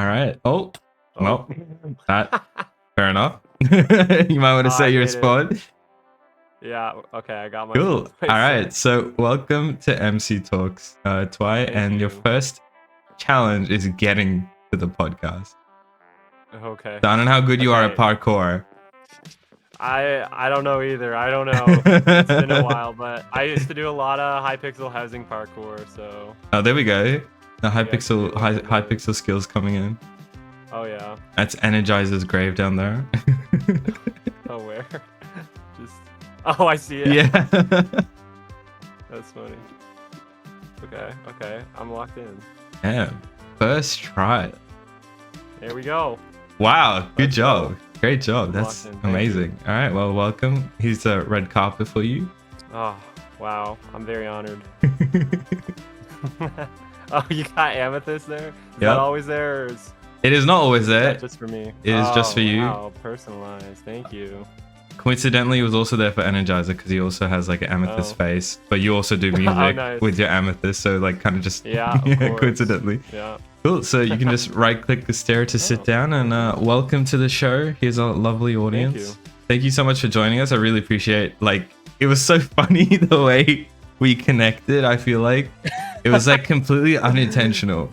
All right. Oh, Oh. well, that fair enough. You might want to I set your made it. spawn. Yeah, okay, I got my Cool. my All right. set. So welcome to MC Talks, Twy, Thank and your you. first challenge is getting to the podcast. Okay. So I don't know how good you are at Okay. parkour. I don't know either. I don't know. It's been a while, but I used to do a lot of high pixel housing parkour, so Oh, there we go. The high maybe I could do pixel like a high little. pixel skills coming in. Oh yeah. That's Energizer's grave down there. Oh where? Just Oh, I see it. Yeah. That's funny. Okay. I'm locked in. Yeah. First try. There we go. Wow. Good Let's job. go. Great job. I'm That's locked in. Thank amazing. All right. Well, welcome. Here's a red carpet for you. Oh, wow. I'm very honored. Oh, you got amethyst there? Is that always there, or is It is not always there. that just for me? It is just for you. Wow, personalized. Thank you. Coincidentally, it was also there for Energizer because he also has like an amethyst Oh. face, but you also do music Nice. with your amethyst, so like kind of just Yeah, of course. coincidentally. Yeah. Cool. So you can just right click the stair to sit down and welcome to the show. Here's our lovely audience. Thank you so much for joining us. I really appreciate it was so funny the way we connected. I feel like it was like completely unintentional.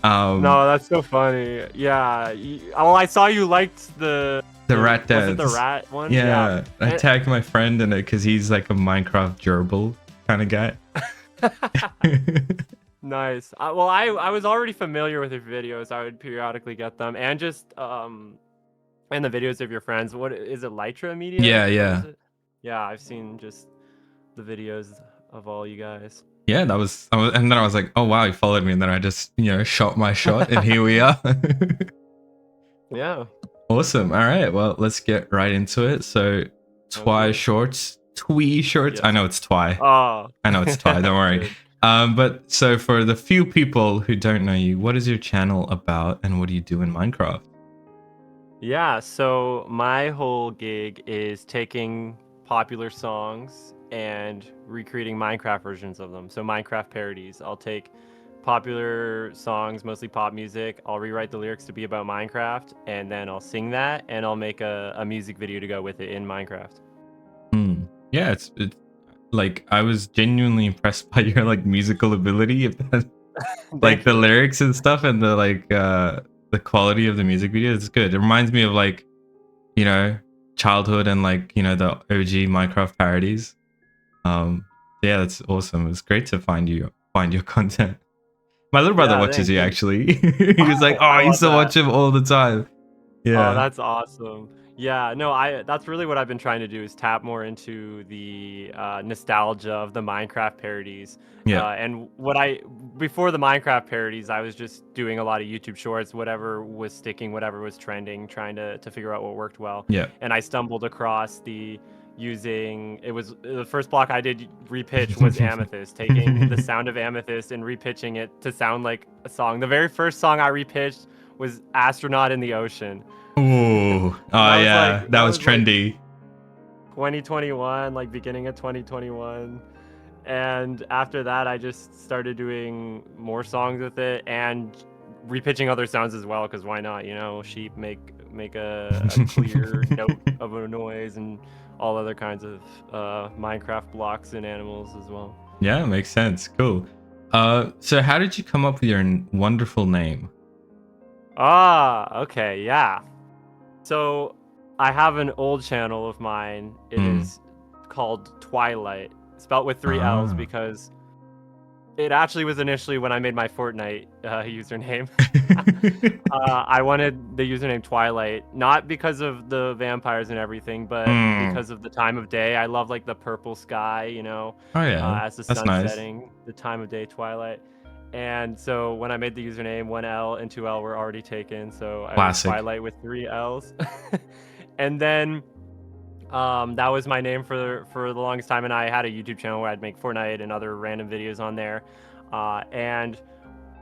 No, that's so funny. Yeah. Well, I saw you liked the rat dance. Was it the rat one? Yeah. I tagged my friend in it because he's like a Minecraft gerbil kind of guy. Nice. Well, I was already familiar with your videos. I would periodically get them, and just and the videos of your friends. What is it, Lytra Media? Yeah. Yeah, I've seen just the videos of all you guys. Yeah, and then I was like, oh wow, he followed me, and then I just shot my shot, and here we are. Yeah. Awesome. All right, well, let's get right into it. So, Twee shorts. Yes. I know it's Twy. Oh. I know it's Twy. Don't worry. But so for the few people who don't know you, what is your channel about, and what do you do in Minecraft? Yeah, so my whole gig is taking popular songs and recreating Minecraft versions of them. So Minecraft parodies. I'll take popular songs, mostly pop music. I'll rewrite the lyrics to be about Minecraft, and then I'll sing that, and I'll make a music video to go with it in Minecraft. Yeah, it's like I was genuinely impressed by your like musical ability, like the lyrics and stuff, and the quality of the music video is good. It reminds me of like childhood and like the OG Minecraft parodies. Yeah, that's awesome. It's great to find your content. My little brother watches you actually. He was like, oh, I used to watch him all the time. Yeah. Oh, that's awesome. Yeah, no, that's really what I've been trying to do, is tap more into the nostalgia of the Minecraft parodies. Yeah. And before the Minecraft parodies, I was just doing a lot of YouTube shorts, whatever was sticking, whatever was trending, trying to figure out what worked well. Yeah. And I stumbled across the first block I did repitch was Amethyst, taking the sound of Amethyst and repitching it to sound like a song. The very first song I repitched was Astronaut in the Ocean. Ooh. Oh yeah, that was trendy. Like 2021, like beginning of 2021. And after that, I just started doing more songs with it and repitching other sounds as well, because why not? Sheep make a clear note of a noise, and all other kinds of Minecraft blocks and animals as well. Yeah, makes sense. Cool. So how did you come up with your wonderful name? Okay, yeah. So I have an old channel of mine. It is called Twilight, spelt with 3 L's, because it actually was initially when I made my Fortnite username. I wanted the username Twilight, not because of the vampires and everything, but because of the time of day. I love like the purple sky, Oh yeah, as the sun's nice. setting, the time of day, Twilight. And so when I made the username, 1L and 2L were already taken. So I went Twilight with 3 L's. And then that was my name for the longest time. And I had a YouTube channel where I'd make Fortnite and other random videos on there. And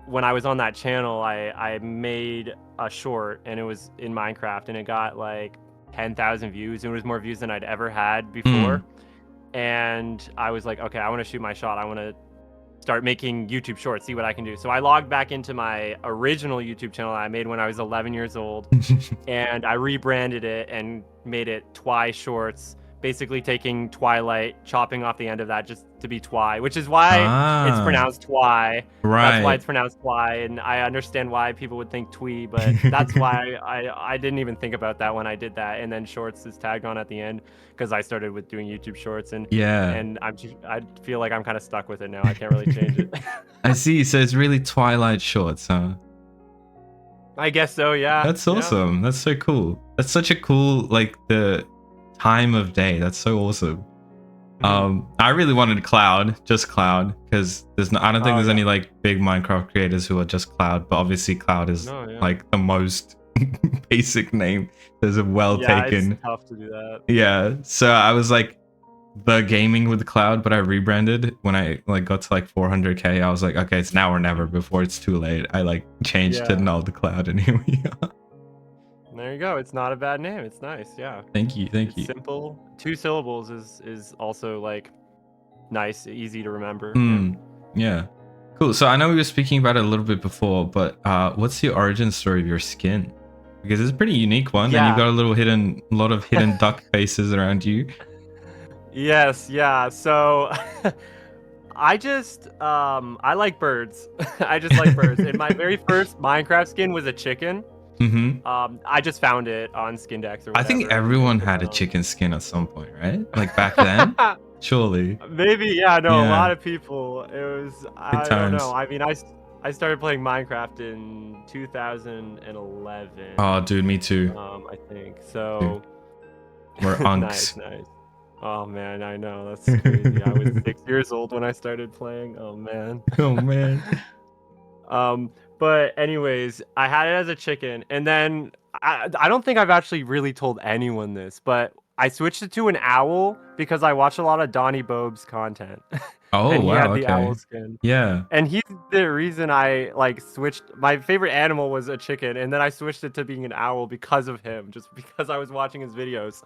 when I was on that channel, I made a short, and it was in Minecraft, and it got like 10,000 views. It was more views than I'd ever had before. And I was like, okay, I want to shoot my shot. I want to start making YouTube shorts, see what I can do. So I logged back into my original YouTube channel I made when I was 11 years old, and I rebranded it and made it Twi Shorts, basically taking Twilight, chopping off the end of that just to be Twi, which is why it's pronounced Twi. Right. That's why it's pronounced Twi, and I understand why people would think Twee, but that's why I didn't even think about that when I did that. And then Shorts is tagged on at the end because I started with doing YouTube Shorts, and I feel like I'm kind of stuck with it now. I can't really change it. I see. So it's really Twilight Shorts, huh? I guess so, yeah. That's awesome. That's so cool. That's such a cool, like, the time of day. That's so awesome. I really wanted Cloud, just Cloud, because I don't think there's any like big Minecraft creators who are just Cloud, but obviously Cloud is like the most basic name. There's a taken. It's tough to do that. Yeah, so I was like the gaming with Cloud, but I rebranded when I like got to like 400k. I was like, okay, it's now or never before it's too late. I like changed it and all the Cloud, and here we are. There you go. It's not a bad name. It's nice. Yeah. Thank you. It's simple. 2 syllables is also like nice, easy to remember. Yeah. Cool. So I know we were speaking about it a little bit before, but what's the origin story of your skin? Because it's a pretty unique one, and you've got a lot of hidden duck faces around you. Yes. Yeah. So I just I like birds. I just like birds. And my very first Minecraft skin was a chicken. I just found it on Skindex or whatever. I think everyone had a chicken skin at some point, right? Like back then? Surely. Maybe, yeah, no, a lot of people. It was, I don't know. I mean, I started playing Minecraft in 2011. Oh, dude, me too. I think. So we're unks. Nice. Oh man, I know. That's crazy. I was 6 years old when I started playing. Oh man. Oh man. But anyways, I had it as a chicken, and then I don't think I've actually really told anyone this, but I switched it to an owl because I watched a lot of Donnie Bob's content. Oh, and he wow, had the owl skin. Yeah. And he's the reason I like switched. My favorite animal was a chicken, and then I switched it to being an owl because of him, just because I was watching his videos.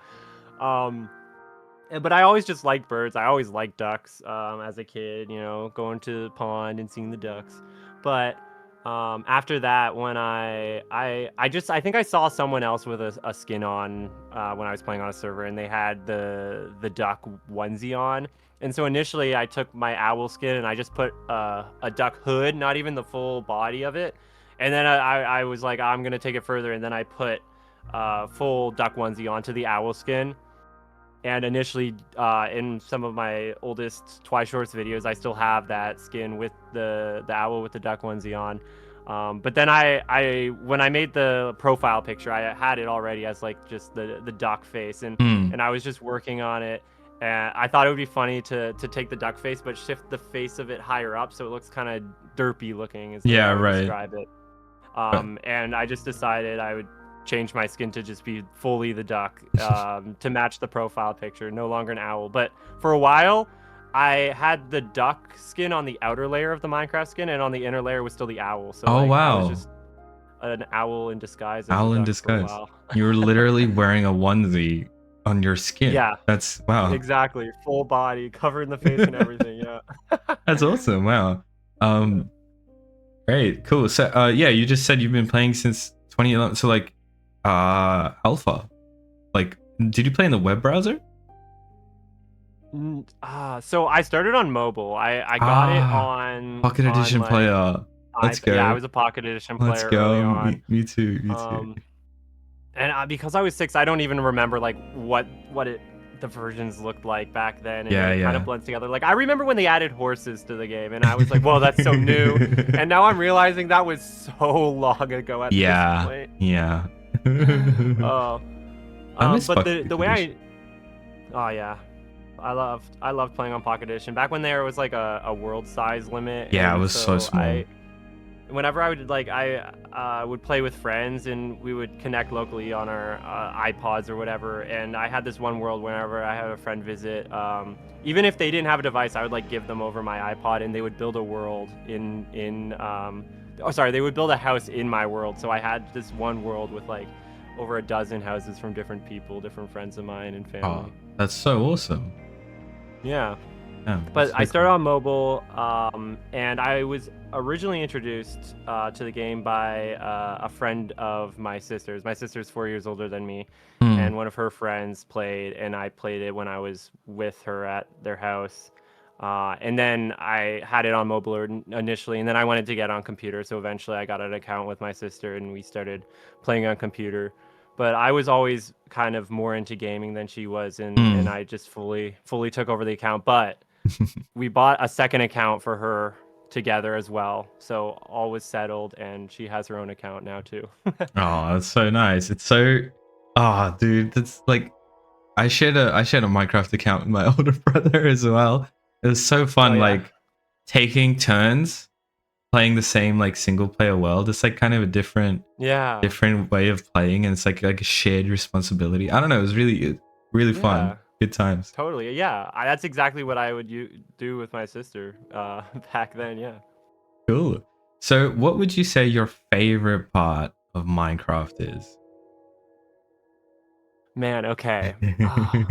But I always just liked birds. I always liked ducks as a kid, you know, going to the pond and seeing the ducks. But after that, when I think I saw someone else with a skin on when I was playing on a server, and they had the duck onesie on. And so initially I took my owl skin and I just put a duck hood, not even the full body of it. And then I was like, I'm gonna take it further, and then I put full duck onesie onto the owl skin. And initially, in some of my oldest Twi Shorts videos, I still have that skin with the owl with the duck onesie on. But then when I made the profile picture, I had it already as like just the duck face, and I was just working on it. And I thought it would be funny to take the duck face, but shift the face of it higher up so it looks kind of derpy looking. Is the way I would describe it. And I just decided I would change my skin to just be fully the duck to match the profile picture, no longer an owl. But for a while I had the duck skin on the outer layer of the Minecraft skin, and on the inner layer was still the owl. So I was just an owl in disguise. Owl in disguise. You were literally wearing a onesie on your skin. Yeah, that's wow. Exactly, full body, covering the face and everything. Yeah. That's awesome. Wow. Great, cool. So yeah, you just said you've been playing since 2011. So like alpha, like, did you play in the web browser? So I started on mobile. I got it on Pocket Edition player. Let's go. Yeah, I was a Pocket Edition player. Let's go. Me too. And because I was 6, I don't even remember like what the versions looked like back then. And it kind of blends together. Like I remember when they added horses to the game, and I was like, "Whoa, that's so new!" And now I'm realizing that was so long ago at this point. Yeah. But the way I loved playing on Pocket Edition back when there was like a world size limit. Yeah, it was so small. Whenever I would I would play with friends, and we would connect locally on our iPods or whatever. And I had this one world whenever I had a friend visit. Even if they didn't have a device, I would like give them over my iPod, and they would build a world they would build a house in my world. So I had this one world with like over a dozen houses from different people, different friends of mine and family. Oh, that's so awesome. Yeah. Yeah, But I so started cool. on mobile, and I was originally introduced to the game by a friend of my sister's. My sister's 4 years older than me, and one of her friends played, and I played it when I was with her at their house. And then I had it on mobile initially, and then I wanted to get on computer. So eventually I got an account with my sister, and we started playing on computer. But I was always kind of more into gaming than she was, and I just fully took over the account. But we bought a second account for her together as well. So all was settled, and she has her own account now too. Oh, that's so nice. It's so, oh, dude, that's like I shared a Minecraft account with my older brother as well. It was so Oh fun, yeah. like taking turns playing the same like single player world. It's like kind of a Yeah. different way of playing, and it's like a shared responsibility. I don't know. It was really fun. Yeah. Good times. Totally. Yeah. That's exactly what I would do with my sister back then. Yeah. Cool. So, what would you say your favorite part of Minecraft is? Man, okay.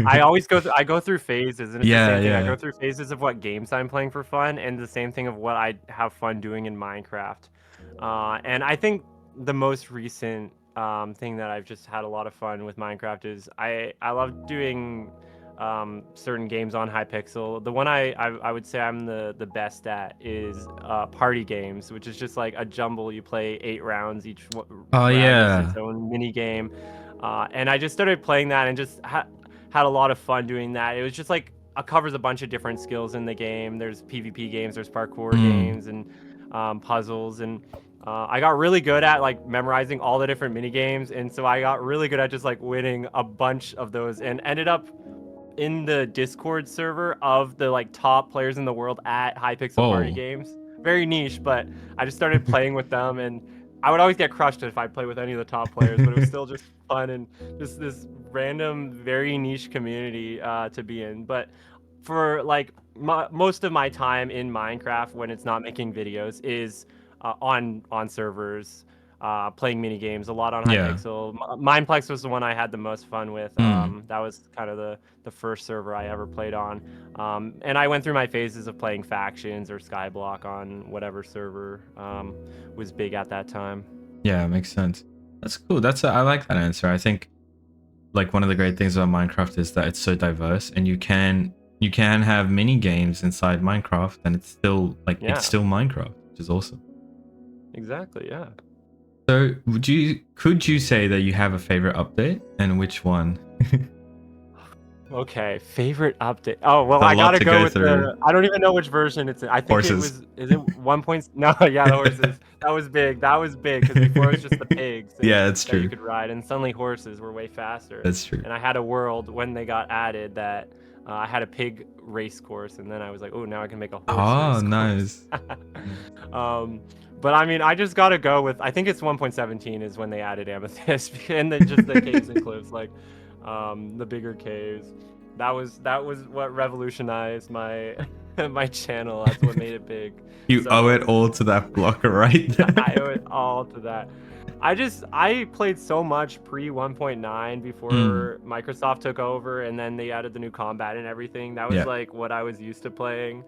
I always I go through phases, and it's the Yeah, same thing. I yeah. go through phases of what games I'm playing for fun, and the same thing of what I have fun doing in Minecraft. And I think the most recent thing that I've just had a lot of fun with Minecraft is I love doing certain games on Hypixel. The one I would say I'm the best at is party games, which is just like a jumble. You play 8 rounds. Each Oh round is its yeah. own mini game. And I just started playing that and just had a lot of fun doing that. It was just like covers a bunch of different skills in the game. There's PvP games, there's parkour Mm. games, and puzzles. And I got really good at like memorizing all the different mini games, and so I got really good at just like winning a bunch of those, and ended up in the Discord server of the like top players in the world at Hypixel Party Whoa. Games. Very niche, but I just started playing with them, and I would always get crushed if I played with any of the top players, but it was still just fun and just this random, very niche community to be in. But for like most of my time in Minecraft when it's not making videos is on servers, playing mini games a lot on Yeah. Hypixel. Mineplex was the one I had the most fun with. Mm. That was kind of the first server I ever played on. And I went through my phases of playing factions or Skyblock on whatever server was big at that time. Yeah, it makes sense. That's cool. I like that answer. I think like one of the great things about Minecraft is that it's so diverse, and you can have mini games inside Minecraft, and it's still like Yeah, it's still Minecraft, which is awesome. exactly. Yeah. So, could you say that you have a favorite update, and which one? Okay, favorite update. Oh, well, A I lot gotta to go go with through. I don't even know which version it's in. I think it Horses. was, is it 1 point? No, yeah, the horses. That was big. That was big because before it was just the pigs Yeah, that's that you true. could ride, and suddenly horses were way faster. That's true. And I had a world when they got added that I had a pig race course, and then I was like, oh, now I can make a horse Oh, race course. nice. But I mean, I just gotta go with, I think it's 1.17 is when they added amethyst, and then just the caves and cliffs, like the bigger caves. That was what revolutionized my my channel. That's what made it big. You So owe it all to that blocker right I there. owe it all to that. I played so much pre 1.9 Mm, before Microsoft took over, and then they added the new combat and everything. That was yeah. like what I was used to playing.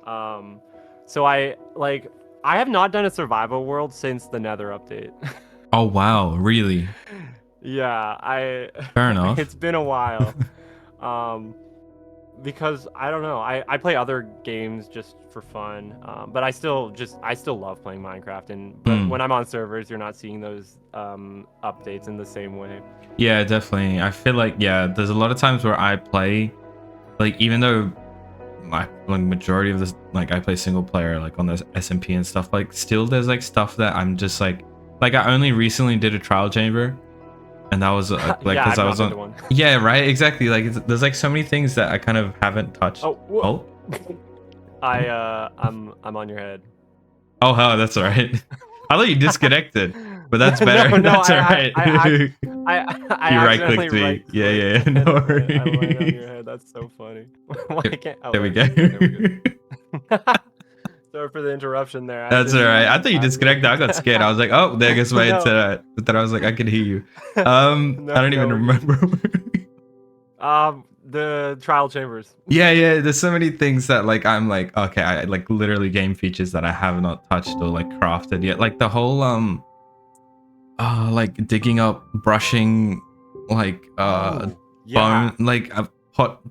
Um, so I have not done a survival world since the Nether update. Oh wow, really? Yeah, Fair enough. it's been a while. Um, because I don't know. I play other games just for fun. But I still love playing Minecraft, but Mm. when I'm on servers, you're not seeing those updates in the same way. Yeah, definitely. I feel like yeah, there's a lot of times where I play like even though my like majority of this like I play single player like on the SMP and stuff, like still there's like stuff that I'm just like I only recently did a trial chamber, and that was like Yeah, because I've I not was been to on. one. Yeah, right, exactly. Like there's like so many things that I kind of haven't touched. Oh, Oh, I'm on your head. oh hell, that's all right. I thought you disconnected, but that's better. No, That's all right. I You right accidentally clicked me. right Yeah, yeah, clicked yeah. No and I landed on worries. your head. That's so funny. Why can't? Oh, There we there go. we go. Sorry for the interruption there. I That's all didn't. right. I thought you disconnected. I got scared. I was like, oh, there goes my No, internet. But then I was like, I can hear you. no, I don't even we're good. remember. the trial chambers. Yeah. There's so many things that like I'm like, okay, I like literally game features that I have not touched or like crafted yet. Like the whole like digging up, brushing, like Yeah. bone, like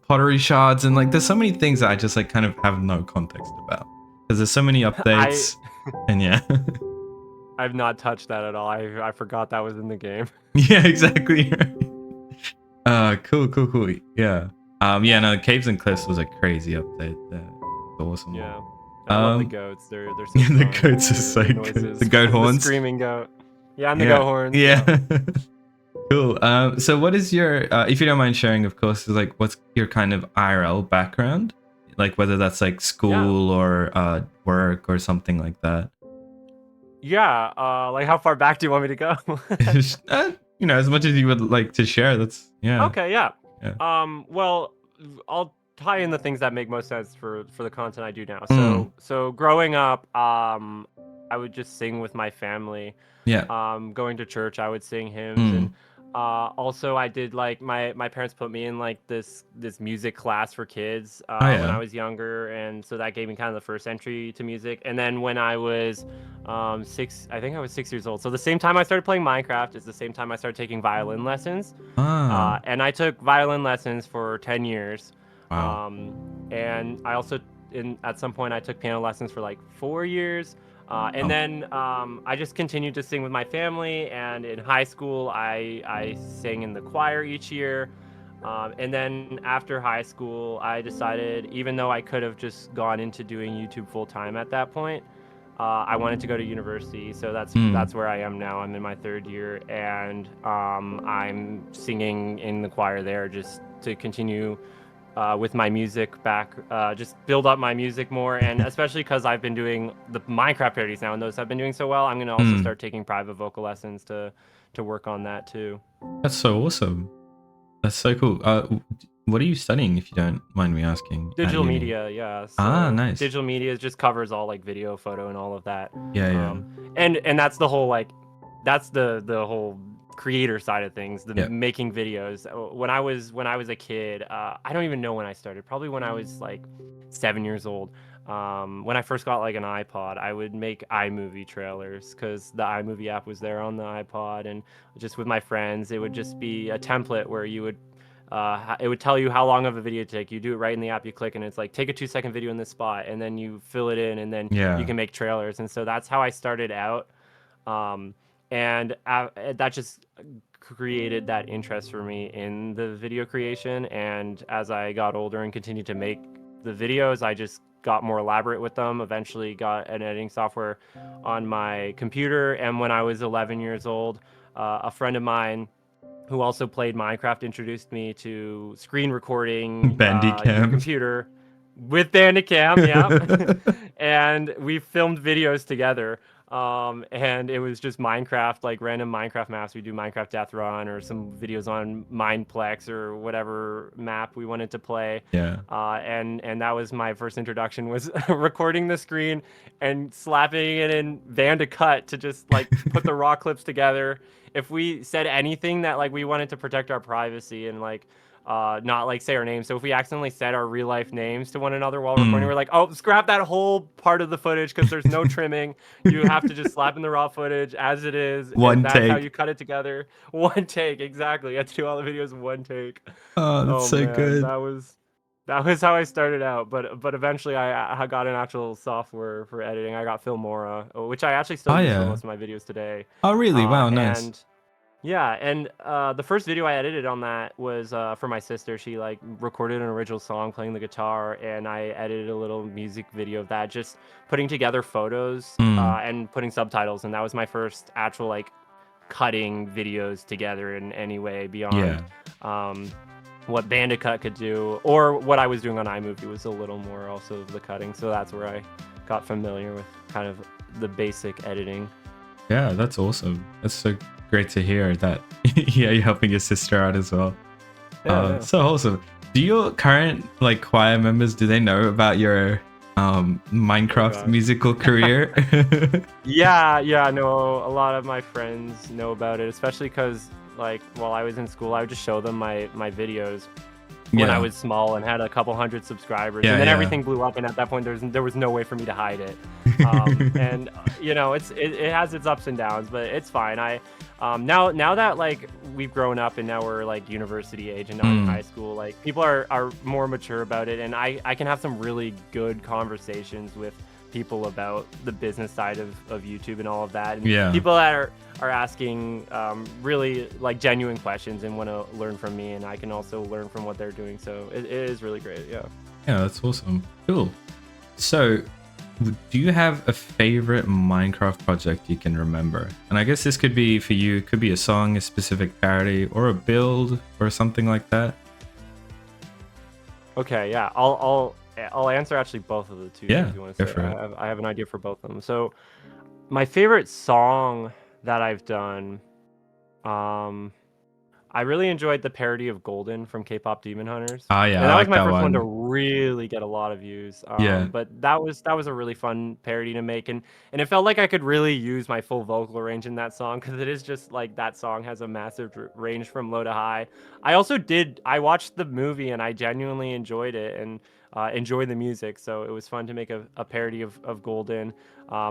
pottery shards, and like there's so many things that I just like kind of have no context about because there's so many updates, and yeah. I've not touched that at all. I forgot that was in the game. Yeah, exactly. Cool. Yeah. Yeah, no, Caves and Cliffs was a crazy update there. Awesome. Yeah. I love the goats. They're so the fun. goats are so good. The goat horns. The screaming goat. Yeah, and the goat horns. Yeah. Cool. So what is your if you don't mind sharing, of course, is like what's your kind of IRL background? Like whether that's like school or work or something like that. Yeah, like how far back do you want me to go? You know, as much as you would like to share. That's Okay, yeah. Well, I'll tie in the things that make most sense for the content I do now. So growing up, I would just sing with my family. Yeah. Going to church, I would sing hymns, and also I did like my parents put me in like this music class for kids when I was younger, and so that gave me kind of the first entry to music. And then when I was 6, I think I was 6 years old. So the same time I started playing Minecraft is the same time I started taking violin lessons. And I took violin lessons for 10 years. Wow. And I also at some point I took piano lessons for like 4 years. And then I just continued to sing with my family, and in high school I sang in the choir each year. And then after high school I decided, even though I could have just gone into doing YouTube full-time at that point, I wanted to go to university. So that's where I am now. I'm in my 3rd year, and I'm singing in the choir there just to continue with my music back, just build up my music more. And especially because I've been doing the Minecraft parodies now, and those have been doing so well, I'm going to also start taking private vocal lessons to work on that too. That's so awesome. That's so cool. What are you studying, if you don't mind me asking? Digital media, yeah. So nice. Digital media just covers all like video, photo, and all of that. Yeah. And that's the whole that's the whole creator side of things, making videos. When I was a kid, I don't even know when I started, probably when I was like 7 years old. When I first got like an iPod, I would make iMovie trailers because the iMovie app was there on the iPod, and just with my friends, it would just be a template where you would it would tell you how long of a video to take. You do it right in the app, you click, and it's like, take a 2-second video in this spot, and then you fill it in, and then you can make trailers. And so that's how I started out. And that just created that interest for me in the video creation. And as I got older and continued to make the videos, I just got more elaborate with them. Eventually got an editing software on my computer. And when I was 11 years old, a friend of mine who also played Minecraft introduced me to screen recording your computer with Bandicam. Yeah. And we filmed videos together. And it was just Minecraft, like random Minecraft maps. We do Minecraft Death Run or some videos on Mineplex or whatever map we wanted to play. Yeah. And that was my first introduction, was recording the screen and slapping it in Bandicut to just like put the raw clips together. If we said anything that like we wanted to protect our privacy and like not like say our names. So if we accidentally said our real life names to one another while recording, we're like, oh, scrap that whole part of the footage because there's no trimming. You have to just slap in the raw footage as it is. One take. That's how you cut it together. One take, exactly. You have to do all the videos in one take. Oh, that's so good. That was how I started out. But eventually I got an actual software for editing. I got Filmora, which I actually still use for most of my videos today. Oh, really? Wow, nice. And yeah, and the first video I edited on that was for my sister. She like recorded an original song playing the guitar, and I edited a little music video of that, just putting together photos and putting subtitles. And that was my first actual like cutting videos together in any way beyond what Bandicut could do, or what I was doing on iMovie was a little more also of the cutting. So that's where I got familiar with kind of the basic editing. Yeah, that's awesome. That's so great to hear that. Yeah, you're helping your sister out as well. So awesome. Do your current like choir members, do they know about your Minecraft musical career? Yeah, no, a lot of my friends know about it, especially because like while I was in school, I would just show them my videos, when I was small and had a couple hundred subscribers, and then everything blew up, and at that point there was no way for me to hide it. And you know, it has its ups and downs, but it's fine. Now that like we've grown up and now we're like university age and not in high school, like people are more mature about it, and I can have some really good conversations with people about the business side of YouTube and all of that, and people that are asking really like genuine questions and want to learn from me, and I can also learn from what they're doing, so it is really great. Yeah, that's awesome. Cool. So do you have a favorite Minecraft project you can remember? And I guess this could be for you, it could be a song, a specific parody, or a build or something like that. Okay, yeah, I'll answer actually both of the two. Yeah, if you want to say. I have an idea for both of them. So my favorite song that I've done, I really enjoyed the parody of Golden from K-pop Demon Hunters. Yeah, and that was my first one to really get a lot of views. Yeah, but that was a really fun parody to make, and it felt like I could really use my full vocal range in that song, because it is just like that song has a massive range from low to high. I watched the movie and I genuinely enjoyed it and enjoyed the music, so it was fun to make a parody of Golden.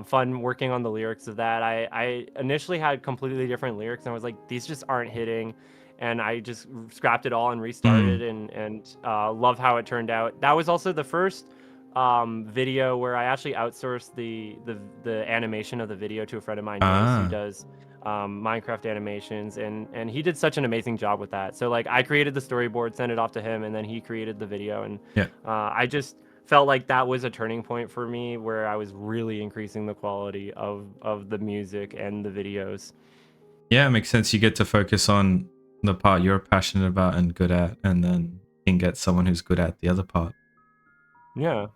Fun working on the lyrics of that. I initially had completely different lyrics and I was like, these just aren't hitting, and I just scrapped it all and restarted, and love how it turned out. That was also the first video where I actually outsourced the animation of the video to a friend of mine, who does Minecraft animations, and he did such an amazing job with that. So like I created the storyboard, sent it off to him, and then he created the video, and I just felt like that was a turning point for me where I was really increasing the quality of the music and the videos. Yeah, it makes sense. You get to focus on the part you're passionate about and good at, and then you can get someone who's good at the other part. Yeah.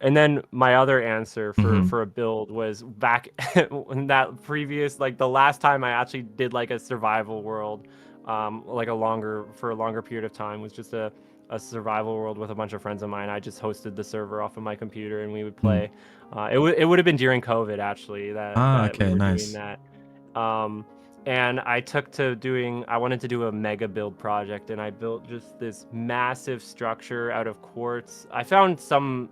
And then my other answer for a build was back in that previous, like the last time I actually did like a survival world, like a longer period of time, was just a survival world with a bunch of friends of mine. I just hosted the server off of my computer and we would play. It would have been during COVID actually that we were doing that. And I wanted to do a mega build project, and I built just this massive structure out of quartz. I found some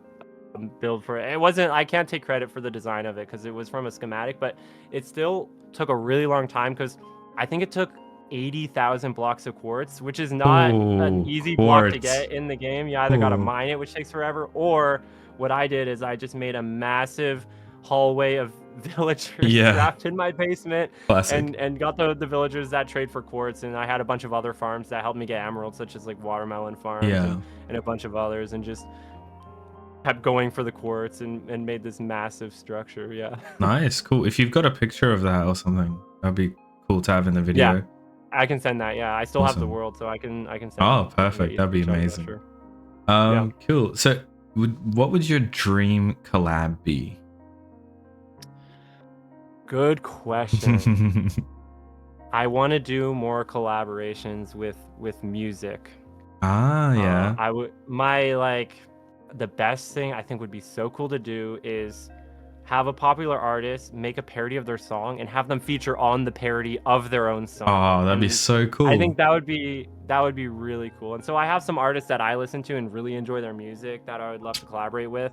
build for it. I can't take credit for the design of it because it was from a schematic, but it still took a really long time, because I think it took 80,000 blocks of quartz, which is not an easy block to get in the game. You either got to mine it, which takes forever, or what I did is I just made a massive hallway of villagers trapped in my basement. Classic. and got the villagers that trade for quartz, and I had a bunch of other farms that helped me get emeralds, such as like watermelon farms and a bunch of others, and just kept going for the quartz and made this massive structure. Nice, cool. If you've got a picture of that or something, that'd be cool to have in the video. I can send that. I still have the world, so I can send it. Perfect. That'd be amazing. Cool. So what would your dream collab be? Good question. I want to do more collaborations with music. I would the best thing I think would be so cool to do is have a popular artist make a parody of their song and have them feature on the parody of their own song. That'd be so cool. I think that would be really cool. And so I have some artists that I listen to and really enjoy their music that I would love to collaborate with.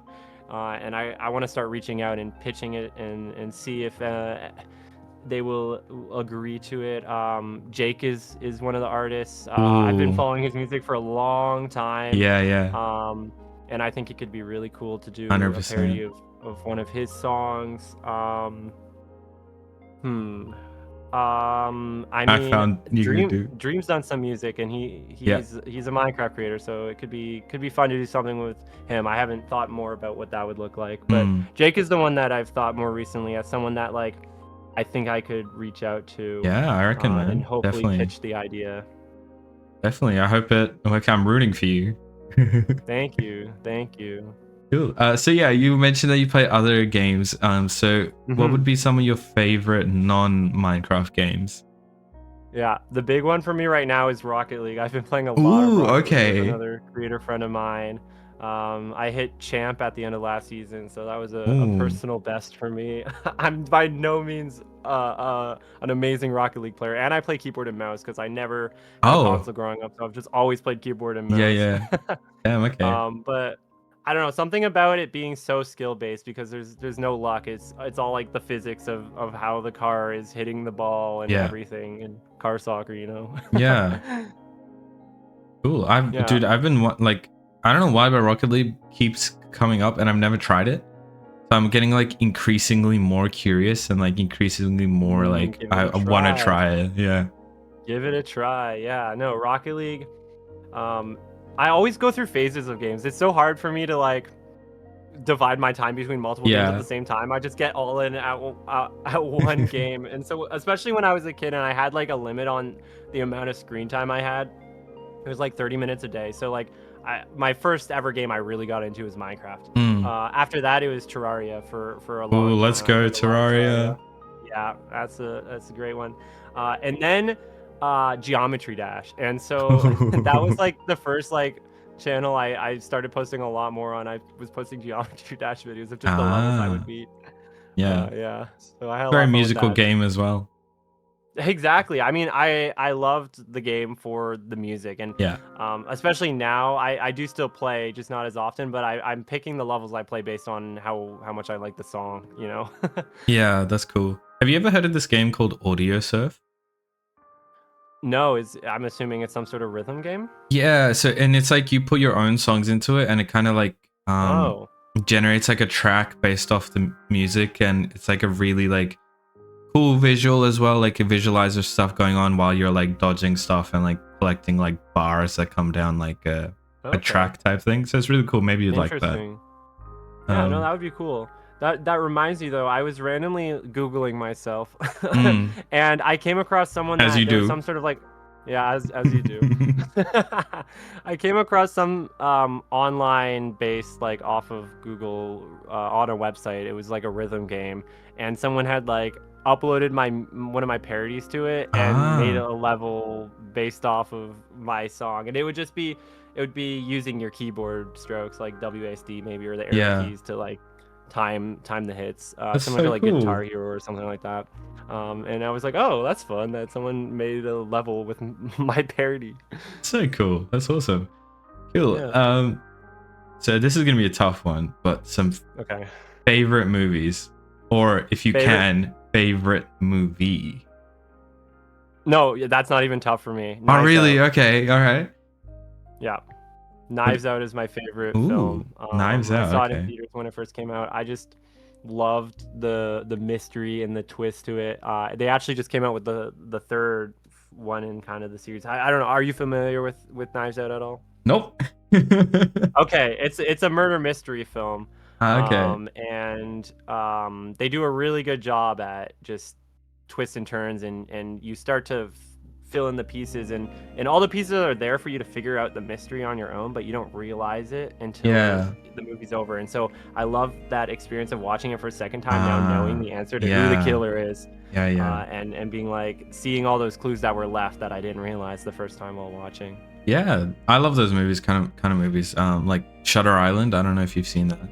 And I want to start reaching out and pitching it and see if they will agree to it. Jake is one of the artists. I've been following his music for a long time. And I think it could be really cool to do 100%. A parody of one of his songs. I mean, Dream's done some music, and he's a Minecraft creator, so it could be fun to do something with him. I haven't thought more about what that would look like, but Jake is the one that I've thought more recently as someone that like I think I could reach out to. I reckon, man. And hopefully definitely pitch the idea. Definitely, I hope it. Like, I'm rooting for you. Thank you. Cool. So yeah, you mentioned that you play other games. So what would be some of your favorite non-Minecraft games? Yeah, the big one for me right now is Rocket League. I've been playing a lot of Rocket League with another creator friend of mine. I hit champ at the end of last season, so that was a personal best for me. I'm by no means an amazing Rocket League player, and I play keyboard and mouse because I never had a Oh, console growing up, so I've just always played keyboard and yeah, mouse. yeah. Damn, okay. But I don't know, something about it being so skill based because there's no luck. It's all like the physics of how the car is hitting the ball and Yeah. everything, and car soccer, you know. Yeah. Cool. Yeah. Dude, I've been like, I don't know why, but Rocket League keeps coming up, and I've never tried it. So I'm getting like increasingly more curious and like increasingly more like I want to try it. Yeah. Give it a try. Yeah. No, Rocket League. I always go through phases of games. It's so hard for me to like divide my time between multiple games at the same time. I just get all in at one game. And so especially when I was a kid and I had like a limit on the amount of screen time I had, it was like 30 minutes a day. So like my first ever game I really got into was Minecraft. After that it was Terraria for a long time. Oh, let's go Terraria. Yeah, that's a great one. And then Geometry Dash. And so that was like the first like channel I started posting a lot more on. I was posting Geometry Dash videos of just the levels I would beat. Yeah. Yeah. So I had a very musical game as well. Exactly. I mean, I loved the game for the music, and especially now I do still play, just not as often, but I'm picking the levels I play based on how much I like the song, you know. Yeah, that's cool. Have you ever heard of this game called Audio Surf? No, I'm assuming it's some sort of rhythm game. Yeah, so and it's like you put your own songs into it, and it kind of like generates like a track based off the music, and it's like a really like cool visual as well. Like it visualizes stuff going on while you're like dodging stuff and like collecting like bars that come down like a track type thing. So it's really cool. Maybe you'd like that. Yeah, no, that would be cool. That reminds me though, I was randomly Googling myself and I came across someone that there's some sort of like, yeah, as you do. I came across some online based like off of Google on a website. It was like a rhythm game, and someone had like uploaded one of my parodies to it and made a level based off of my song, and it would be using your keyboard strokes like WASD maybe, or the arrow keys to like time the hits, similar to like Guitar Hero or something like that. And I was like, oh, that's fun that someone made a level with my parody. So cool. That's awesome. Cool. Yeah. So this is gonna be a tough one, but some favorite movies, or if you can, favorite movie. No, that's not even tough for me. Oh, really? Okay. All right. Yeah. Knives Out is my favorite film. Knives Out. I saw it in theaters when it first came out. I just loved the mystery and the twist to it. They actually just came out with the third one in kind of the series. I don't know. Are you familiar with Knives Out at all? Nope. Okay, it's a murder mystery film. Okay. And they do a really good job at just twists and turns, and you start to fill in the pieces, and all the pieces are there for you to figure out the mystery on your own, but you don't realize it until the movie's over. And so I love that experience of watching it for a second time now, knowing the answer to who the killer is. And being like, seeing all those clues that were left that I didn't realize the first time while watching. Yeah, I love those movies, kind of movies. Like Shutter Island. I don't know if you've seen that.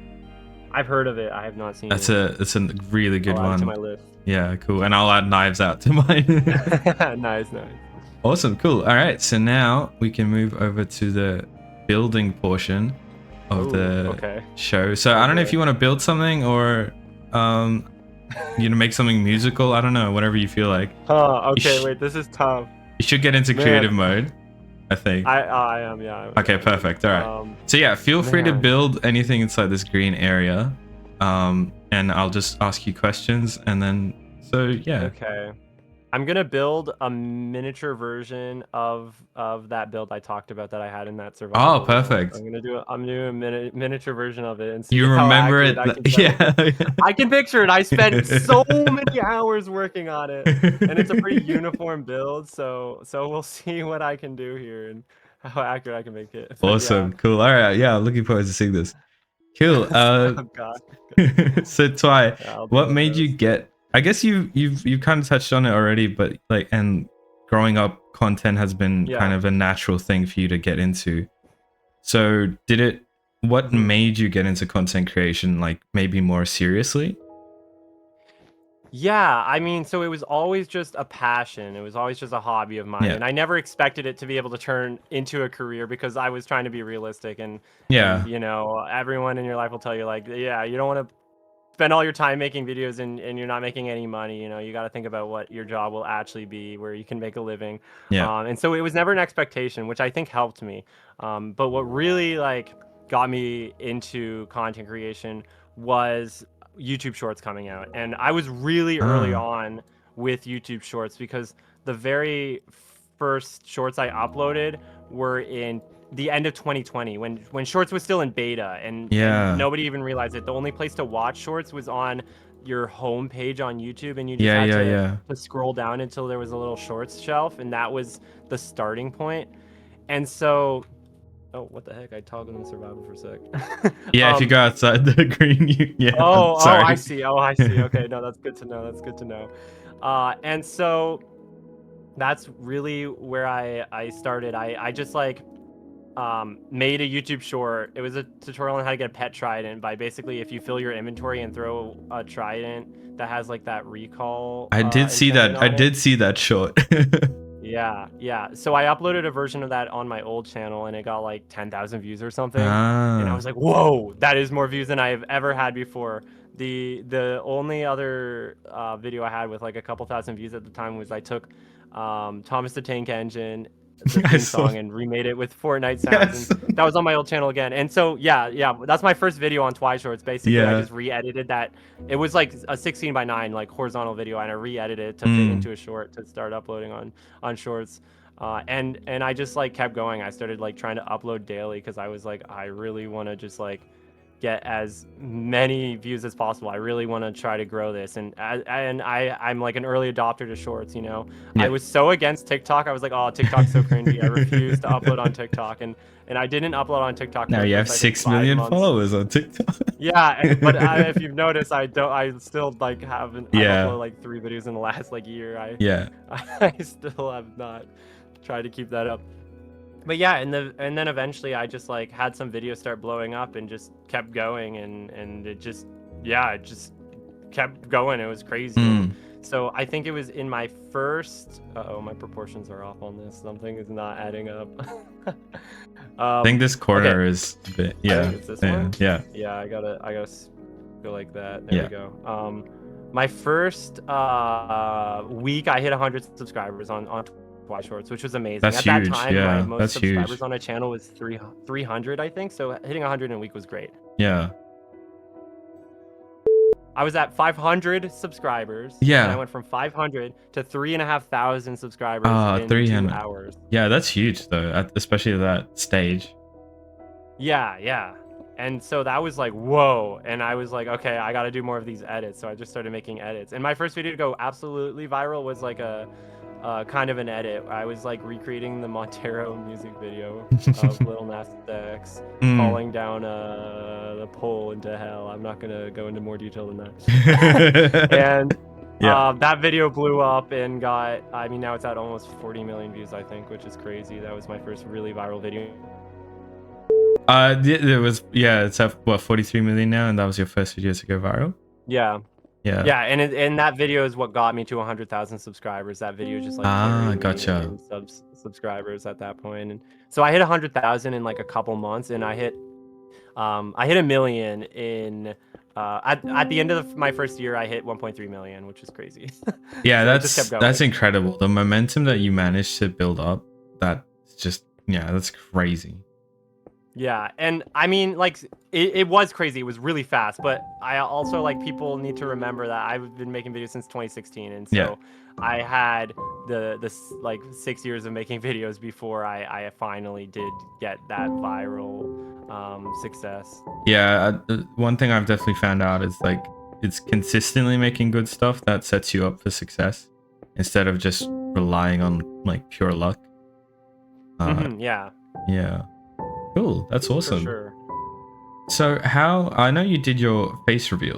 I've heard of it. I have not seen it. It's a really good one. I'll add it to my list. Yeah, cool. And I'll add Knives Out to mine. Nice. Awesome, cool. All right, so now we can move over to the building portion of the show. So I don't know if you want to build something or make something musical. I don't know, whatever you feel like. Wait, this is tough. You should get into creative mode, I think. I am, yeah. Okay, perfect. All right. So yeah, feel free to build anything inside this green area. And I'll just ask you questions, and then Okay. I'm gonna build a miniature version of that build I talked about that I had in that survival. Oh, perfect. I'm doing a miniature version of it and see you remember it. I can picture it. I spent so many hours working on it, and it's a pretty uniform build. So we'll see what I can do here and how accurate I can make it. Awesome, cool. All right, yeah, looking forward to seeing this. Cool. Oh, God. So Twy, what made you get? I guess you've kind of touched on it already, but like, and growing up, content has been kind of a natural thing for you to get into. So what made you get into content creation, like maybe more seriously? Yeah, I mean, so it was always just a passion. It was always just a hobby of mine, Yeah. and I never expected it to be able to turn into a career because I was trying to be realistic and Yeah. you know, everyone in your life will tell you like, yeah, you don't want to spend all your time making videos and you're not making any money. You know, you got to think about what your job will actually be, where you can make a living. Yeah. And so it was never an expectation, which I think helped me. But what really like got me into content creation was YouTube Shorts coming out, and I was really early Ah. on with YouTube Shorts because the very first shorts I uploaded were in the end of 2020 when Shorts was still in beta and Yeah. nobody even realized it. The only place to watch Shorts was on your home page on YouTube, and you just Yeah. had Yeah. to Yeah. scroll down until there was a little Shorts shelf, and that was the starting point. And so, oh, what the heck? I toggled in survival for a sec. Yeah. If you go outside the green, yeah. Oh, I Sorry. see. Oh, I see. Okay, no, that's good to know. That's good to know. And so that's really where I started. I just like made a YouTube short. It was a tutorial on how to get a pet trident by basically if you fill your inventory and throw a trident that has like that recall I did see enchantment that. I on it. did see that short. Yeah, yeah. So I uploaded a version of that on my old channel and it got like 10,000 views or something. And I Ah. was like, "Whoa, that is more views than I have ever had before." The only other video I had with like a couple thousand views at the time was I took Thomas the Tank Engine, the I theme saw. song, and remade it with Fortnite sounds, and Yes. that was on my old channel again. And so yeah, that's my first video on Twi Shorts. Basically, I Yeah. just re-edited that. It was like a 16:9 like horizontal video, and I re-edited it to fit Mm. into a short to start uploading on Shorts. And I just like kept going. I started like trying to upload daily because I was like, I really want to just like get as many views as possible. I really want to try to grow this, and I'm like an early adopter to Shorts. You know, I Yeah. was so against TikTok. I was like, oh, TikTok's so cringy. I refused to upload on TikTok, and I didn't upload on TikTok for Now the you have first I think 6 5 million months. followers on TikTok. Yeah, but if you've noticed, I don't. I still like haven't. I've Yeah. uploaded like 3 videos in the last like year. Yeah. I still have not tried to keep that up. But yeah, and then eventually I just like had some videos start blowing up and just kept going, and it just kept going. It was crazy. Mm. So I think it was in my first. Oh, my proportions are off on this. Something is not adding up. I think this corner okay. is a bit. I Yeah. think it's this Yeah. one. Yeah. Yeah, I gotta go like that. There Yeah. we go. My first week I hit 100 subscribers on Twi Shorts, which was amazing. That's At that huge. time, my Yeah. most That's subscribers huge. on a channel was 300, I think. So hitting 100 in a week was great. Yeah. I was at 500 subscribers. Yeah. And I went from 500 to 3,500 subscribers in 300. 2 hours. Yeah, that's huge though, especially at that stage. Yeah. And so that was like, whoa. And I was like, okay, I got to do more of these edits. So I just started making edits. And my first video to go absolutely viral was like a kind of an edit. I was like recreating the Montero music video of Lil Nas X falling down the pole into hell. I'm not gonna go into more detail than that. And that video blew up and got. I mean, now it's at almost 40 million views, I think, which is crazy. That was my first really viral video. It was, yeah, it's at what, 43 million now, and that was your first video to go viral. Yeah. Yeah, and that video is what got me to 100,000 subscribers. That video just like gotcha. me in subscribers at that point, and so I hit 100,000 in like a couple months, and I hit a million in at the end of my first year. I hit 1.3 million, which is crazy. Yeah, so that's incredible. The momentum that you managed to build up, that's just, yeah, that's crazy. Yeah, and I mean, like, it was crazy. It was really fast, but I also, like, people need to remember that I've been making videos since 2016, and so I had the like 6 years of making videos before I finally did get that viral success. Yeah, one thing I've definitely found out is like it's consistently making good stuff that sets you up for success instead of just relying on like pure luck. Yeah. Cool, that's awesome. For sure. So how, I know you did your face reveal.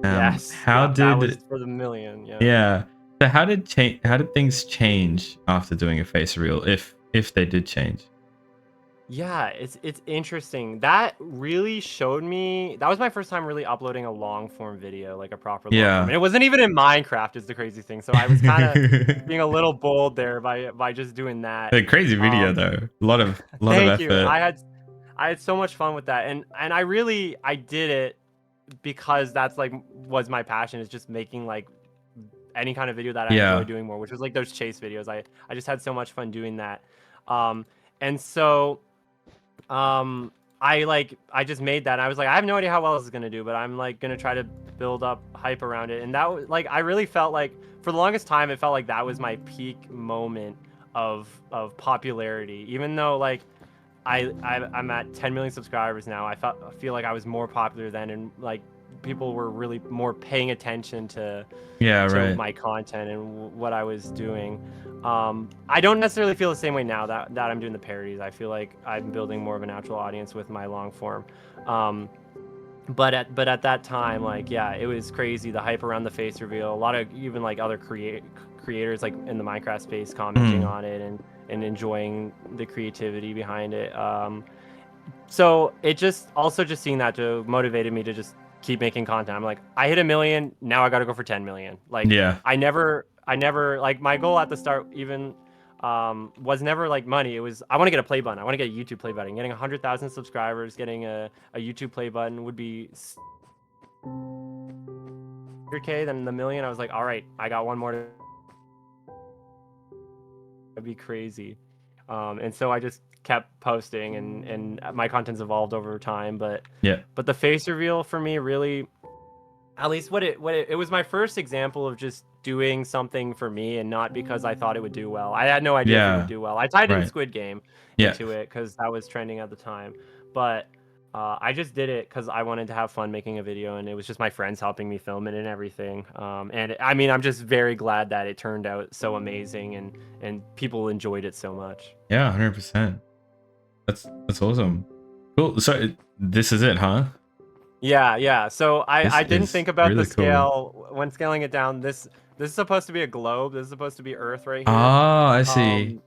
Yes. How did that was for the million? Yeah. Yeah. So how did things change after doing a face reveal, if they did change? Yeah, it's interesting. That really showed me. That was my first time really uploading a long form video, like a proper long form. Yeah. And it wasn't even in Minecraft is the crazy thing. So I was kind of being a little bold there by just doing that. A crazy video Um, though. A lot of thank you. effort. I had so much fun with that, and I really I did it because that's like was my passion, is just making like any kind of video that I enjoy Yeah. doing more, which was like those chase videos. I just had so much fun doing that. Um, and so I just made that, and I was like, I have no idea how well this is gonna do, but I'm like gonna try to build up hype around it. And that was like, I really felt like for the longest time it felt like that was my peak moment of popularity, even though like I'm at 10 million subscribers now. I feel like I was more popular then, and like people were really more paying attention to Yeah, right. my content and what I was doing. I don't necessarily feel the same way now that I'm doing the parodies. I feel like I'm building more of a natural audience with my long form. But at that time, like, yeah, it was crazy. The hype around the face reveal, a lot of even like other creators like in the Minecraft space commenting on it and enjoying the creativity behind it. So it just also just seeing that motivated me to just keep making content. I'm like, I hit 1 million, now I got to go for 10 million. Like, Yeah. I never like my goal at the start even was never like money. It was, I want to get a play button. I want to get a YouTube play button. Getting 100,000 subscribers, getting a YouTube play button would be 100K, then the million. I was like, all right, I got one more to, that'd be crazy. And so I just kept posting, and my content's evolved over time. But yeah, but the face reveal for me really, at least what it was my first example of just doing something for me and not because I thought it would do well. I had no idea if it would do well. I tied in right. Squid Game Yeah. into it because that was trending at the time, but I just did it because I wanted to have fun making a video, and it was just my friends helping me film it and everything. And I mean, I'm just very glad that it turned out so amazing, and people enjoyed it so much. Yeah, 100%. That's awesome. Cool. So this is it, huh? Yeah. So I didn't think about really the scale when scaling it down. This is supposed to be a globe. This is supposed to be Earth right here. Oh, I see.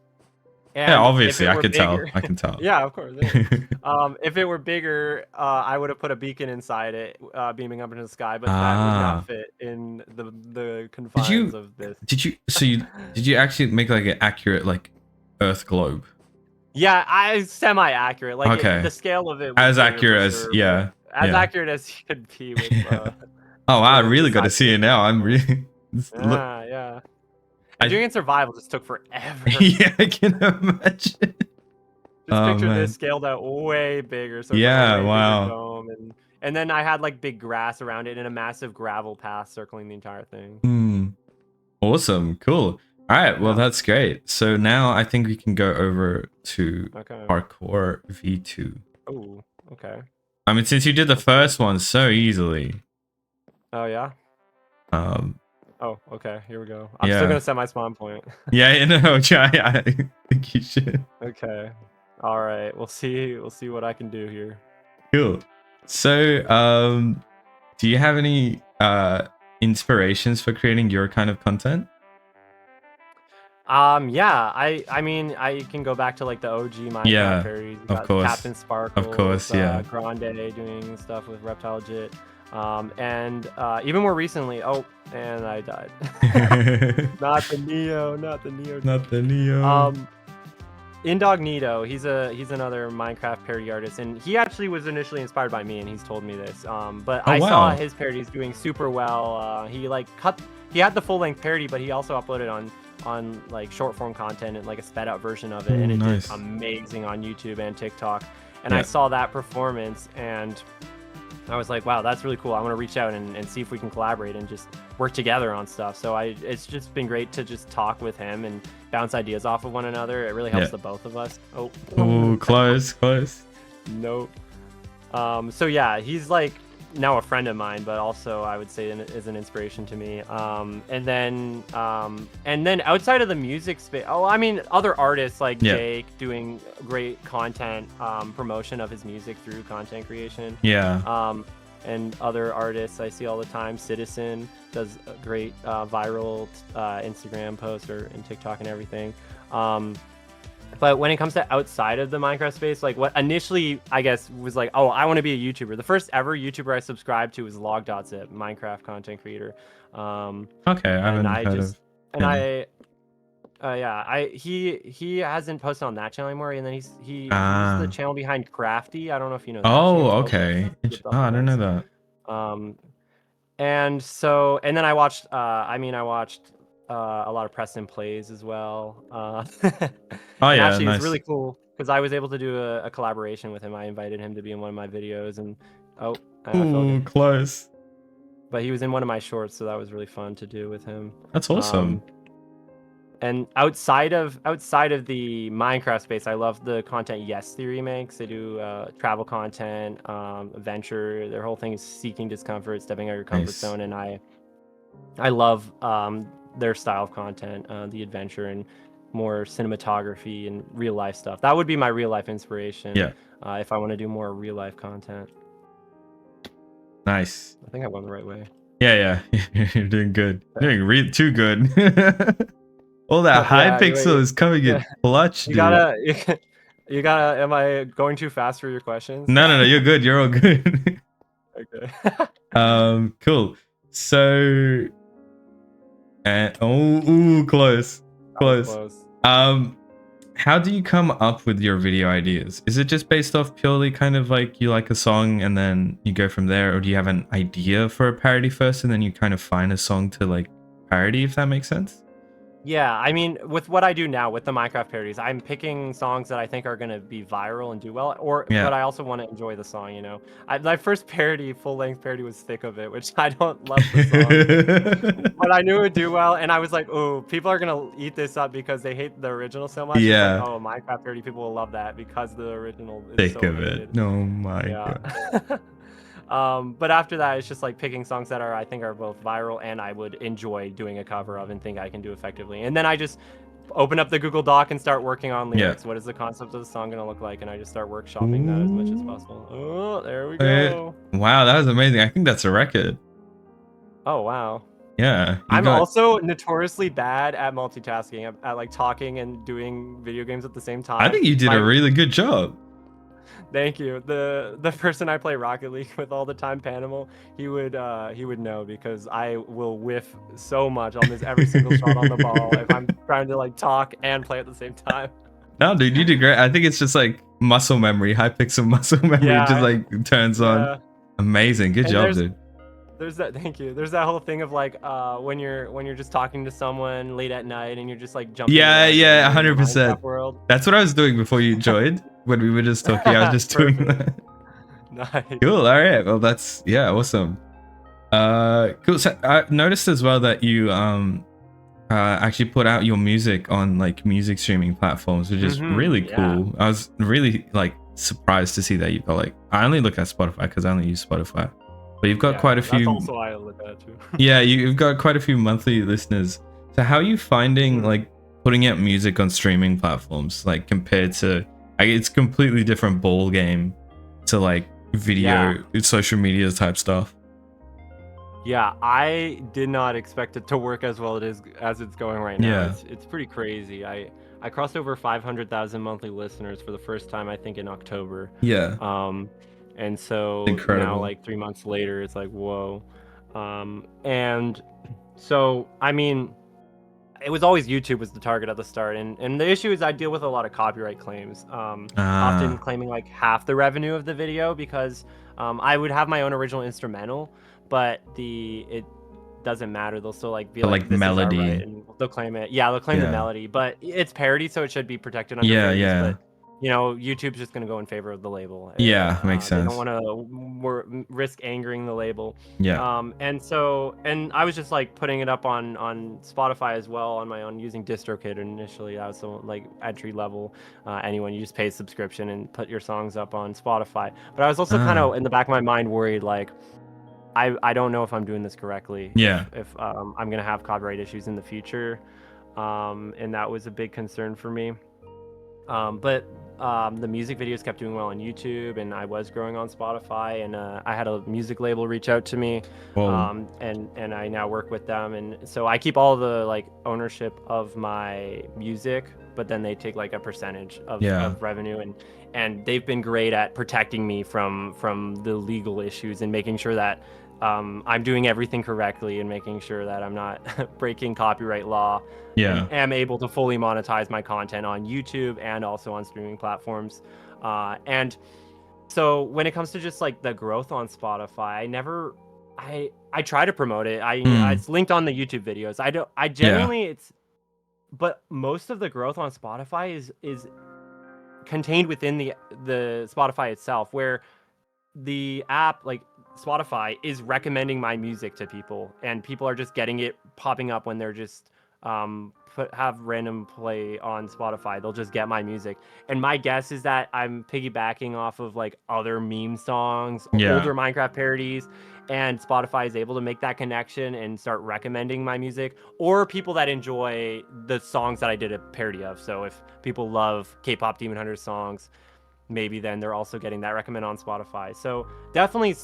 And yeah, obviously, I could tell. I can tell. Yeah, of course. If it were bigger, I would have put a beacon inside it, beaming up into the sky, but that would not fit in the confines of this. Did you actually make like an accurate like Earth globe? Yeah, I semi-accurate. Like okay. The scale of it was as accurate as as accurate as you could be with. oh wow, I really got to see it now. I'm really. Yeah. Doing it in survival just took forever. yeah, I can imagine. Just picture this scaled out way bigger. So yeah, wow. Dome, and then I had like big grass around it and a massive gravel path circling the entire thing. Awesome, cool. All right, well that's great. So now I think we can go over to parkour V2. Oh, okay. I mean, since you did the first one so easily. Oh yeah. Oh, okay. Here we go. I'm still gonna set my spawn point. yeah, no, I think you should. Okay. All right. We'll see what I can do here. Cool. So, do you have any inspirations for creating your kind of content? Yeah. I mean, I can go back to like the OG Minecraft parodies. Of course. Captain Sparkle. Of course, yeah. Grande doing stuff with Reptile Jit. And even more recently, and I died. Not the Neo. Indognito, he's another Minecraft parody artist, and he actually was initially inspired by me, and he's told me this. But I saw his parodies doing super well. He had the full length parody, but he also uploaded on like short form content and like a sped out version of it, and it did amazing on YouTube and TikTok. And I saw that performance, and I was like, wow, that's really cool. I want to reach out and see if we can collaborate and just work together on stuff. So it's just been great to just talk with him and bounce ideas off of one another. It really helps the both of us. Oh, close. Nope. So yeah, he's like now a friend of mine, but also I would say is an inspiration to me. And then outside of the music space, I mean, other artists like Jake doing great content promotion of his music through content creation. And other artists I see all the time. Citizen does a great viral Instagram post and TikTok and everything. But when it comes to outside of the Minecraft space, like what initially I guess was like, oh, I want to be a YouTuber. The first ever YouTuber I subscribed to was Log.zip, Minecraft content creator. Okay, I And haven't I heard of just and him. he hasn't posted on that channel anymore, and then he's the Ah. channel behind Crafty. I don't know if you know that Oh, channel. okay. With Oh, I don't know that. And then I watched a lot of Preston plays as well. Oh And yeah, actually it's nice. really cool because I was able to do a collaboration with him. I invited him to be in one of my videos, and I feel Ooh, good. close. But he was in one of my shorts, so that was really fun to do with him. That's awesome. And outside of the Minecraft space, I love the content Yes Theory makes. They do travel content, adventure. Their whole thing is seeking discomfort, stepping out of your comfort Nice. zone, and I love their style of content, the adventure and more cinematography and real life stuff. That would be my real life inspiration. Yeah. If I want to do more real life content. Nice. I think I went the right way. Yeah. You're doing good. You're doing too good. All that high Yeah, pixel is coming in clutch, you dude. you gotta. Am I going too fast for your questions? No. You're good. You're all good. Okay. Cool. So, close. That was close. How do you come up with your video ideas? Is it just based off purely kind of like you like a song and then you go from there, or do you have an idea for a parody first and then you kind of find a song to like parody, if that makes sense? Yeah, I mean, with what I do now with the Minecraft parodies, I'm picking songs that I think are gonna be viral and do well, but I also want to enjoy the song, you know. My first parody, full-length parody, was "Thick of It," which I don't love the song, but I knew it would do well, and I was like, "Oh, people are gonna eat this up because they hate the original so much." It's like, Yeah. "Oh, Minecraft parody, people will love that because the original is Thick so of hated." it. Oh my Yeah. god. But after that, it's just like picking songs that I think are both viral and I would enjoy doing a cover of and think I can do effectively. And then I just open up the Google Doc and start working on lyrics. What is the concept of the song gonna look like? And I just start workshopping that as much as possible. Oh, there we go. Wow, that was amazing. I think that's a record. Oh wow. Yeah. I'm also notoriously bad at multitasking, at like talking and doing video games at the same time. I think you did a really good job. Thank you. The person I play Rocket League with all the time, Panimal, he would know because I will whiff so much. I'll miss every single shot on the ball if I'm trying to like talk and play at the same time. No, dude, you did great. I think it's just like muscle memory, high pixel muscle memory, just like turns on. Amazing, good job, dude. There's that. Thank you. There's that whole thing of like when you're just talking to someone late at night and you're just like jumping. Yeah, 100%. That's what I was doing before you joined. When we were just talking, I was just doing that. Nice. Cool. All right. Well, that's awesome. Cool. So I noticed as well that you actually put out your music on like music streaming platforms, which is really cool. I was really like surprised to see that you got like. I only look at Spotify because I only use Spotify, but you've got quite a few. That's also why I look at it too. Yeah, you've got quite a few monthly listeners. So how are you finding like putting out music on streaming platforms, like compared to? It's completely different ball game to like video, social media type stuff. Yeah, I did not expect it to work as well as it's going right now. Yeah. It's pretty crazy. I crossed over 500,000 monthly listeners for the first time, I think, in October. Yeah. And so now, like 3 months later, it's like whoa. And so I mean, it was always YouTube was the target at the start, and the issue is I deal with a lot of copyright claims, often claiming like half the revenue of the video because I would have my own original instrumental, but it doesn't matter. They'll still like be like this melody, is our right, and they'll claim it. Yeah, they'll claim the melody, but it's parody, so it should be protected under But you know, YouTube's just gonna go in favor of the label. Yeah, makes sense. They don't want to risk angering the label. Yeah. And I was just like putting it up on Spotify as well on my own using DistroKid initially. That was so like entry level. Anyone, you just pay a subscription and put your songs up on Spotify. But I was also kind of in the back of my mind worried like, I don't know if I'm doing this correctly. Yeah. If I'm gonna have copyright issues in the future, and that was a big concern for me. But the music videos kept doing well on YouTube, and I was growing on Spotify, and I had a music label reach out to me, and I now work with them, and so I keep all the like ownership of my music, but then they take like a percentage of revenue, and they've been great at protecting me from the legal issues and making sure that I'm doing everything correctly and making sure that I'm not breaking copyright law. And am able to fully monetize my content on YouTube and also on streaming platforms. And so when it comes to just like the growth on Spotify, I try to promote it. It's linked on the YouTube videos. I generally but most of the growth on Spotify is contained within the Spotify itself, where the app, like Spotify, is recommending my music to people, and people are just getting it popping up when they're just have random play on Spotify. They'll just get my music, and my guess is that I'm piggybacking off of like other meme songs, older Minecraft parodies, and Spotify is able to make that connection and start recommending my music, or people that enjoy the songs that I did a parody of. So if people love K-pop Demon Hunters songs, maybe then they're also getting that recommend on Spotify. So definitely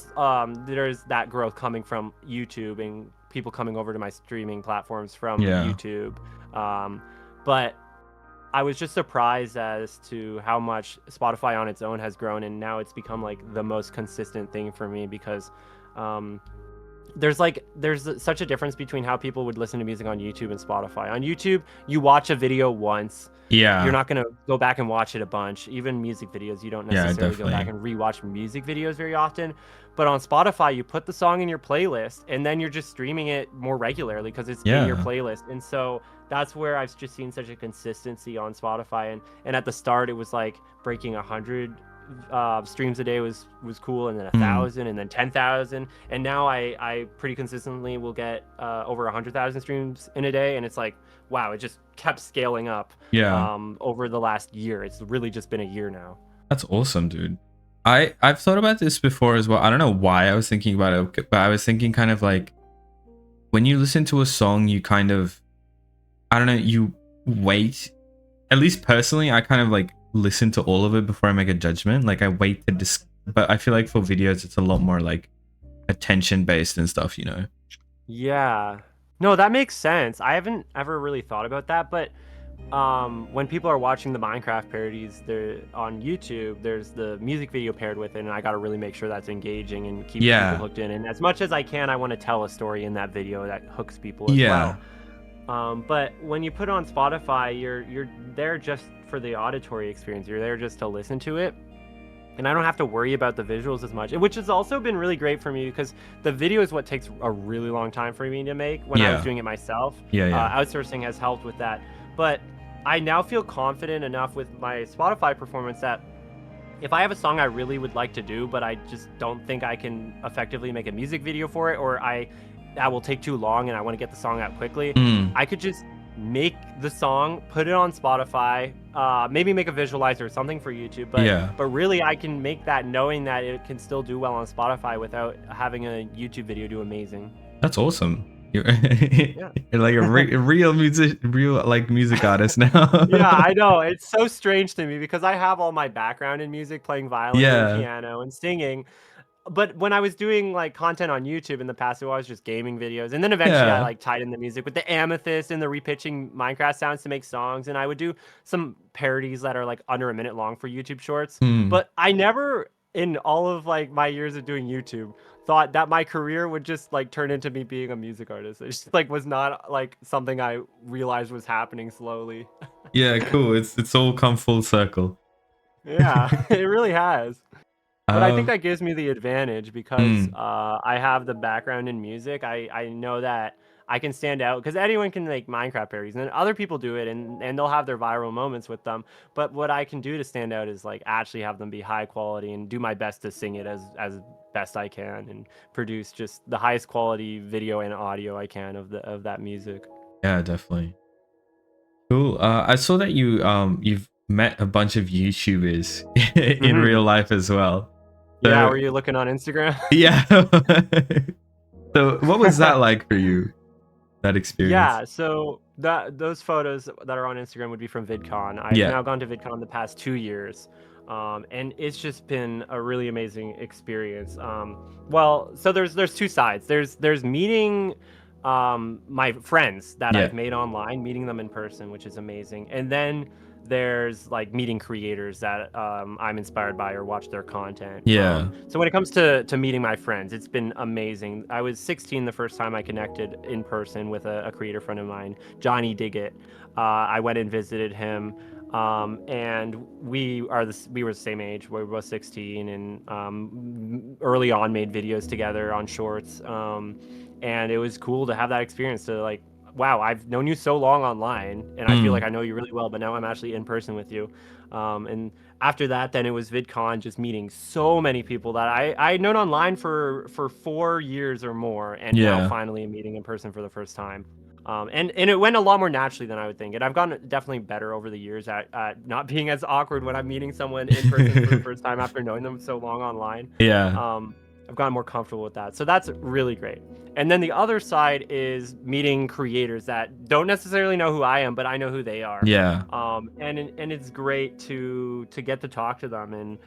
there's that growth coming from YouTube and people coming over to my streaming platforms from YouTube. But I was just surprised as to how much Spotify on its own has grown, and now it's become like the most consistent thing for me, because there's such a difference between how people would listen to music on YouTube and Spotify. On YouTube, you watch a video once. You're not going to go back and watch it a bunch. Even music videos, you don't necessarily go back and rewatch music videos very often. But on Spotify, you put the song in your playlist, and then you're just streaming it more regularly because it's in your playlist. And so that's where I've just seen such a consistency on Spotify. And at the start, it was like breaking 100 streams a day was cool, and then 1,000, and then 10,000, and now I pretty consistently will get over 100,000 streams in a day, and it's like, wow, it just kept scaling up over the last year. It's really just been a year now. That's awesome, dude. I've thought about this before as well. I don't know why I was thinking about it, but I was thinking kind of like, when you listen to a song, you kind of, I don't know, you wait, at least personally, I kind of like listen to all of it before I make a judgment. Like I wait to but I feel like for videos it's a lot more like attention based and stuff, you know. Yeah, no, that makes sense. I haven't ever really thought about that, but when people are watching the Minecraft parodies, they're on YouTube, there's the music video paired with it, and I got to really make sure that's engaging and keep people hooked in, and as much as I can, I want to tell a story in that video that hooks people as well. But when you put it on Spotify, you're there just for the auditory experience. You're there just to listen to it, and I don't have to worry about the visuals as much, which has also been really great for me, because the video is what takes a really long time for me to make when I was doing it myself. Outsourcing has helped with that, but I now feel confident enough with my Spotify performance that if I have a song I really would like to do, but I just don't think I can effectively make a music video for it, or that will take too long and I want to get the song out quickly, I could just make the song, put it on Spotify, maybe make a visualizer or something for YouTube, but really I can make that knowing that it can still do well on Spotify without having a YouTube video do amazing. That's awesome. You're like a real music artist now. Yeah, I know. It's so strange to me because I have all my background in music, playing violin and piano and singing. But when I was doing like content on YouTube in the past, it was just gaming videos, and then eventually I like tied in the music with the amethyst and the repitching Minecraft sounds to make songs, and I would do some parodies that are like under a minute long for YouTube Shorts. But I never, in all of like my years of doing YouTube, thought that my career would just like turn into me being a music artist. It just like was not like something I realized was happening slowly. Yeah, cool. It's all come full circle. Yeah, it really has. But I think that gives me the advantage because I have the background in music. I know that I can stand out because anyone can make Minecraft parodies, and then other people do it, and they'll have their viral moments with them. But what I can do to stand out is like actually have them be high quality and do my best to sing it as best I can and produce just the highest quality video and audio I can of that music. Yeah, definitely. Cool. I saw that you've met a bunch of YouTubers in real life as well. So, yeah, were you looking on Instagram? Yeah. So what was that like for you? that experience? Yeah, so those photos that are on Instagram would be from VidCon. I've now gone to VidCon the past 2 years, and it's just been a really amazing experience. Well, so there's two sides. There's meeting my friends that I've made online, meeting them in person, which is amazing, and then there's like meeting creators that I'm inspired by or watch their content. So when it comes to meeting my friends, it's been amazing. I was 16 the first time I connected in person with a creator friend of mine, Johnny Diggett. I went and visited him, and we were the same age. We were both 16, and early on made videos together on shorts. And it was cool to have that experience to like, wow, I've known you so long online, and I feel like I know you really well, but now I'm actually in person with you. And after that, then it was VidCon, just meeting so many people that I'd known online for 4 years or more, and now finally meeting in person for the first time. And it went a lot more naturally than I would think. And I've gotten definitely better over the years at not being as awkward when I'm meeting someone in person for the first time after knowing them so long online. I've gotten more comfortable with that. So that's really great. And then the other side is meeting creators that don't necessarily know who I am, but I know who they are. And it's great to get to talk to them. And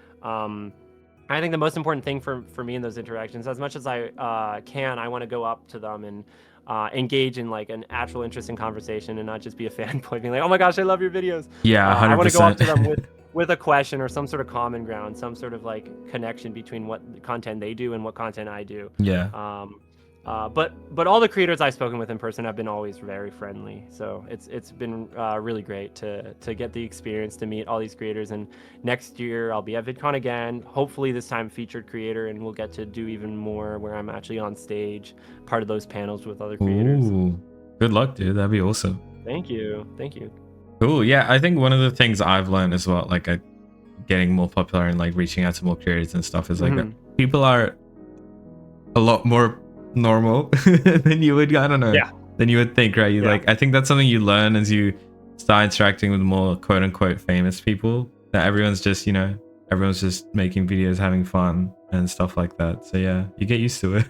I think the most important thing for me in those interactions, as much as I can, I want to go up to them and engage in like an actual interesting conversation and not just be a fanboy being like, oh my gosh, I love your videos. 100%. I want to go up to them with a question or some sort of common ground, some sort of like connection between what content they do and what content I do. But all the creators I've spoken with in person have been always very friendly. So it's been really great to get the experience to meet all these creators. And next year I'll be at VidCon again, hopefully this time featured creator, and we'll get to do even more where I'm actually on stage, part of those panels with other creators. Ooh, good luck, dude. That'd be awesome. Thank you. Cool. Yeah, I think one of the things I've learned as well, like getting more popular and like reaching out to more creators and stuff, is like people are a lot more normal than you would, I don't know, than you would think, right? Like, I think that's something you learn as you start interacting with more quote unquote famous people, that everyone's just making videos, having fun and stuff like that. So yeah, you get used to it.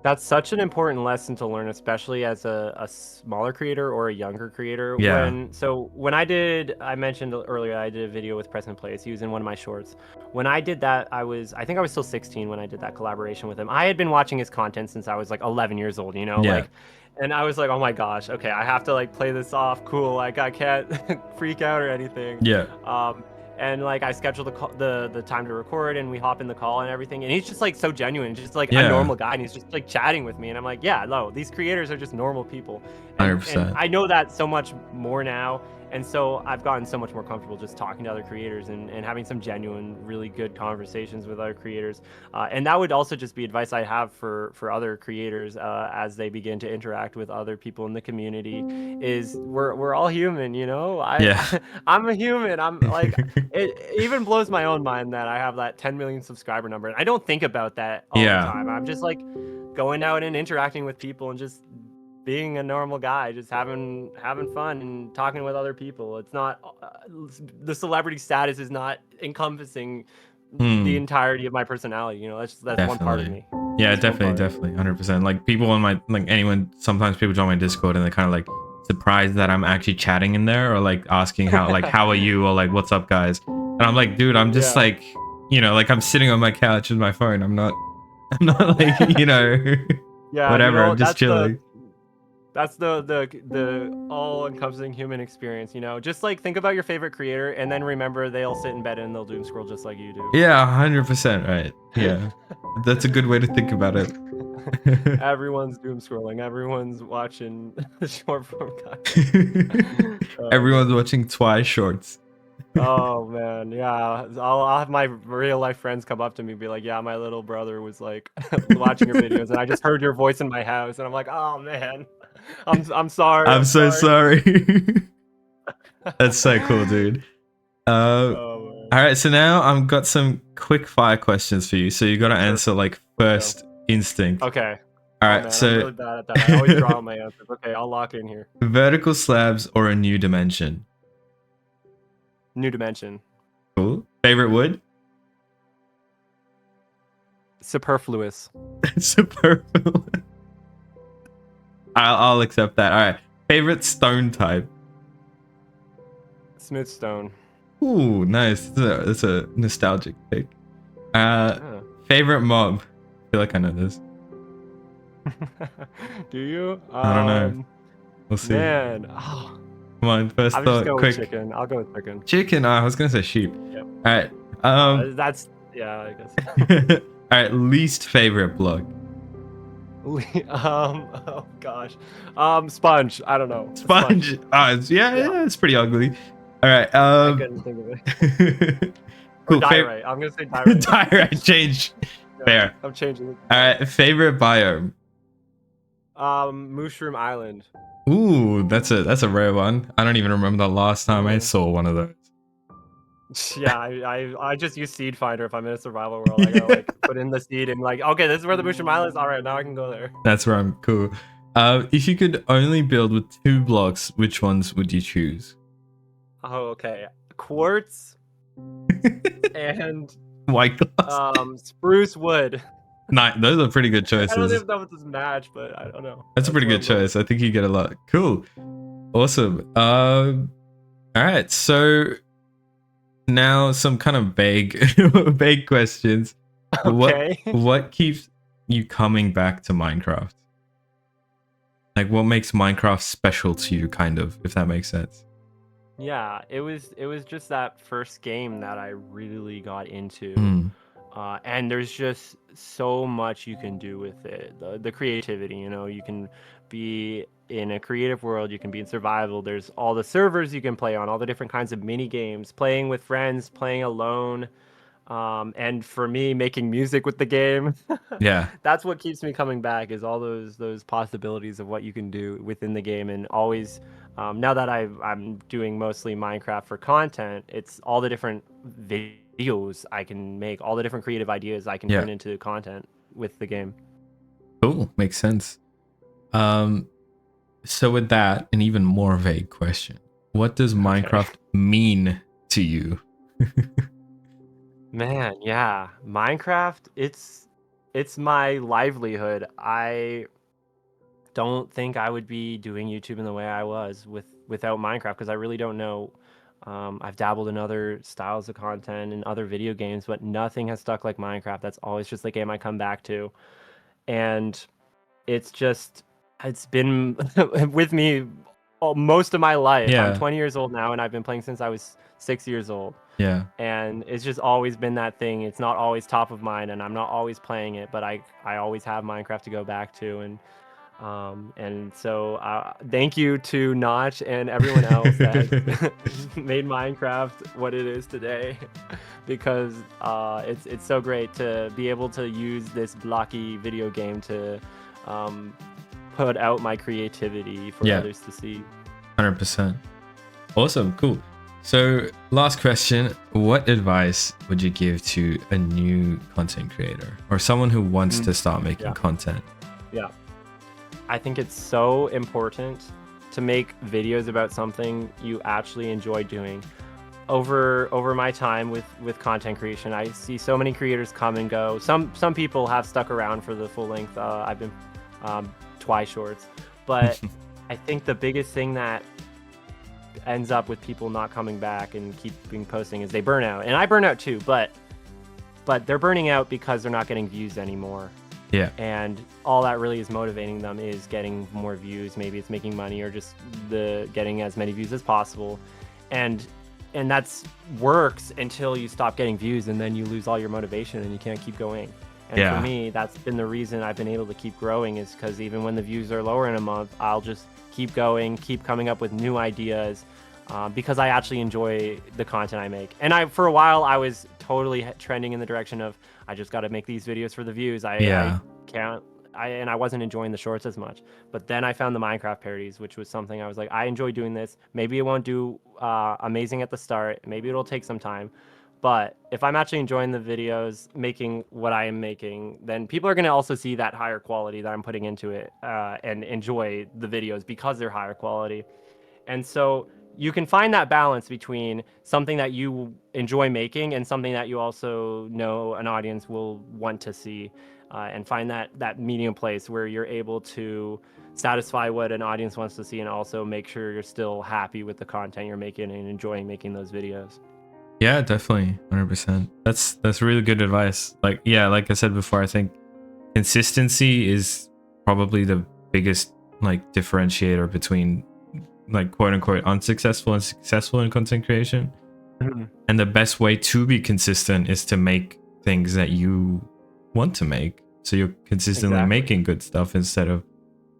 That's such an important lesson to learn, especially as a smaller creator or a younger creator. When I mentioned earlier, I did a video with Preston Place. He was in one of my shorts. When I did that, I think I was still 16 when I did that collaboration with him. I had been watching his content since I was like 11 years old, like, and I was like, oh my gosh, okay, I have to like play this off cool. Like I can't freak out or anything. And like I scheduled the time to record, and we hop in the call and everything, and he's just like so genuine, just like a normal guy, and he's just like chatting with me, and I'm like, yeah, no, these creators are just normal people. And 100%. I know that so much more now, and so I've gotten so much more comfortable just talking to other creators and having some genuine, really good conversations with other creators. And that would also just be advice I have for other creators as they begin to interact with other people in the community, is we're all human, I'm a human. I'm like, it even blows my own mind that I have that 10 million subscriber number. And I don't think about that all the time. I'm just like going out and interacting with people and just being a normal guy, just having fun and talking with other people. It's not the celebrity status is not encompassing the entirety of my personality. That's one part of me. Yeah, definitely 100%. Like people on my, like anyone, sometimes people join my Discord and they're kind of like surprised that I'm actually chatting in there, or like asking how are you, or like what's up guys, and I'm like, dude, I'm just like, like I'm sitting on my couch with my phone. I'm not like whatever, I'm just chilling. That's the all-encompassing human experience, Just like think about your favorite creator, and then remember they'll sit in bed and they'll doom scroll just like you do. Yeah, 100% right. Yeah, that's a good way to think about it. Everyone's doom scrolling. Everyone's watching short form content. Everyone's watching Twice shorts. Oh man, yeah. I'll have my real life friends come up to me and be like, yeah, my little brother was like watching your videos, and I just heard your voice in my house, and I'm like, oh man, I'm sorry. I'm so sorry. That's so cool, dude. All right, so now I've got some quick fire questions for you. So you got to answer like first instinct. Okay. All right, so I'm really bad at that. I always draw on my answers. Okay, I'll lock in here. Vertical slabs or a new dimension? New dimension. Cool. Favorite wood? Superfluous. Superfluous. I'll accept that. All right. Favorite stone type? Smooth stone. Ooh, nice. That's a nostalgic pick. Yeah. Favorite mob? I feel like I know this. Do you? I don't know. We'll see. Man. Oh. Come on, first I'll thought, just go quick. with chicken. I'll go with chicken. Chicken. I was gonna say sheep. Yep. All right. That's yeah, I guess. All right. Least favorite block. Oh gosh. Sponge. I don't know. Sponge. Yeah, it's pretty ugly. All right. I couldn't think of it. Cool. Diorite. I'm gonna say diorite. Diorite. Change. Yeah, Fair. I'm changing it. All right. Favorite biome. Mushroom Island. Ooh, that's a rare one. I don't even remember the last time I saw one of those. Yeah, I just use Seed Finder if I'm in a survival world. I gotta like put in the seed and like, okay, this is where the Mushroom Island is. All right, now I can go there. That's where I'm cool. If you could only build with 2 blocks, which ones would you choose? Oh, okay. Quartz and white glass. Spruce wood. Those are pretty good choices. I don't even know if this match, but I don't know. That's a pretty good choice. I think you get a lot. Cool. Awesome. All right. So now some kind of vague questions. Okay. What keeps you coming back to Minecraft? Like, what makes Minecraft special to you, kind of, if that makes sense? Yeah, it was just that first game that I really got into. And there's just so much you can do with it. The creativity, you can be in a creative world, you can be in survival. There's all the servers you can play on, all the different kinds of mini games, playing with friends, playing alone. And for me, making music with the game. Yeah. That's what keeps me coming back, is all those possibilities of what you can do within the game. And always, now that I'm doing mostly Minecraft for content, it's all the different videos I can make, all the different creative ideas I can turn into content with the game. Cool. Makes sense. So with that, an even more vague question. What does Minecraft mean to you? Man, yeah. Minecraft, it's my livelihood. I don't think I would be doing YouTube in the way I was without Minecraft, because I really don't know. I've dabbled in other styles of content and other video games, but nothing has stuck like Minecraft. That's always just the game I come back to. And it's been with me most of my life. I'm 20 years old now, and I've been playing since I was 6 years old. Yeah. And it's just always been that thing. It's not always top of mind, and I'm not always playing it, but I always have Minecraft to go back to. And so thank you to Notch and everyone else that made Minecraft what it is today, because it's so great to be able to use this blocky video game to put out my creativity for others to see. 100%. Awesome. Cool. So last question, what advice would you give to a new content creator or someone who wants to start making content? Yeah. I think it's so important to make videos about something you actually enjoy doing. Over my time with content creation, I see so many creators come and go. Some people have stuck around for the full length. I've been twice shorts, but I think the biggest thing that ends up with people not coming back and keeping posting is they burn out. And I burn out too, but they're burning out because they're not getting views anymore. Yeah. And all that really is motivating them is getting more views. Maybe it's making money or just getting as many views as possible. And that's works until you stop getting views, and then you lose all your motivation and you can't keep going. And for me, that's been the reason I've been able to keep growing, is because even when the views are lower in a month, I'll just keep going, keep coming up with new ideas, because I actually enjoy the content I make. And for a while, I was totally trending in the direction of, I just got to make these videos for the views. I wasn't enjoying the shorts as much. But then I found the Minecraft parodies, which was something I was like, I enjoy doing this. Maybe it won't do amazing at the start. Maybe it'll take some time. But if I'm actually enjoying the videos, making what I am making, then people are going to also see that higher quality that I'm putting into it, and enjoy the videos because they're higher quality. And so you can find that balance between something that you enjoy making and something that you also know an audience will want to see. and find that medium place where you're able to satisfy what an audience wants to see and also make sure you're still happy with the content you're making and enjoying making those videos. Yeah, definitely, 100%. That's really good advice. Like, yeah, like I said before, I think consistency is probably the biggest like differentiator between like quote unquote unsuccessful and successful in content creation. And the best way to be consistent is to make things that you want to make. So you're consistently making good stuff instead of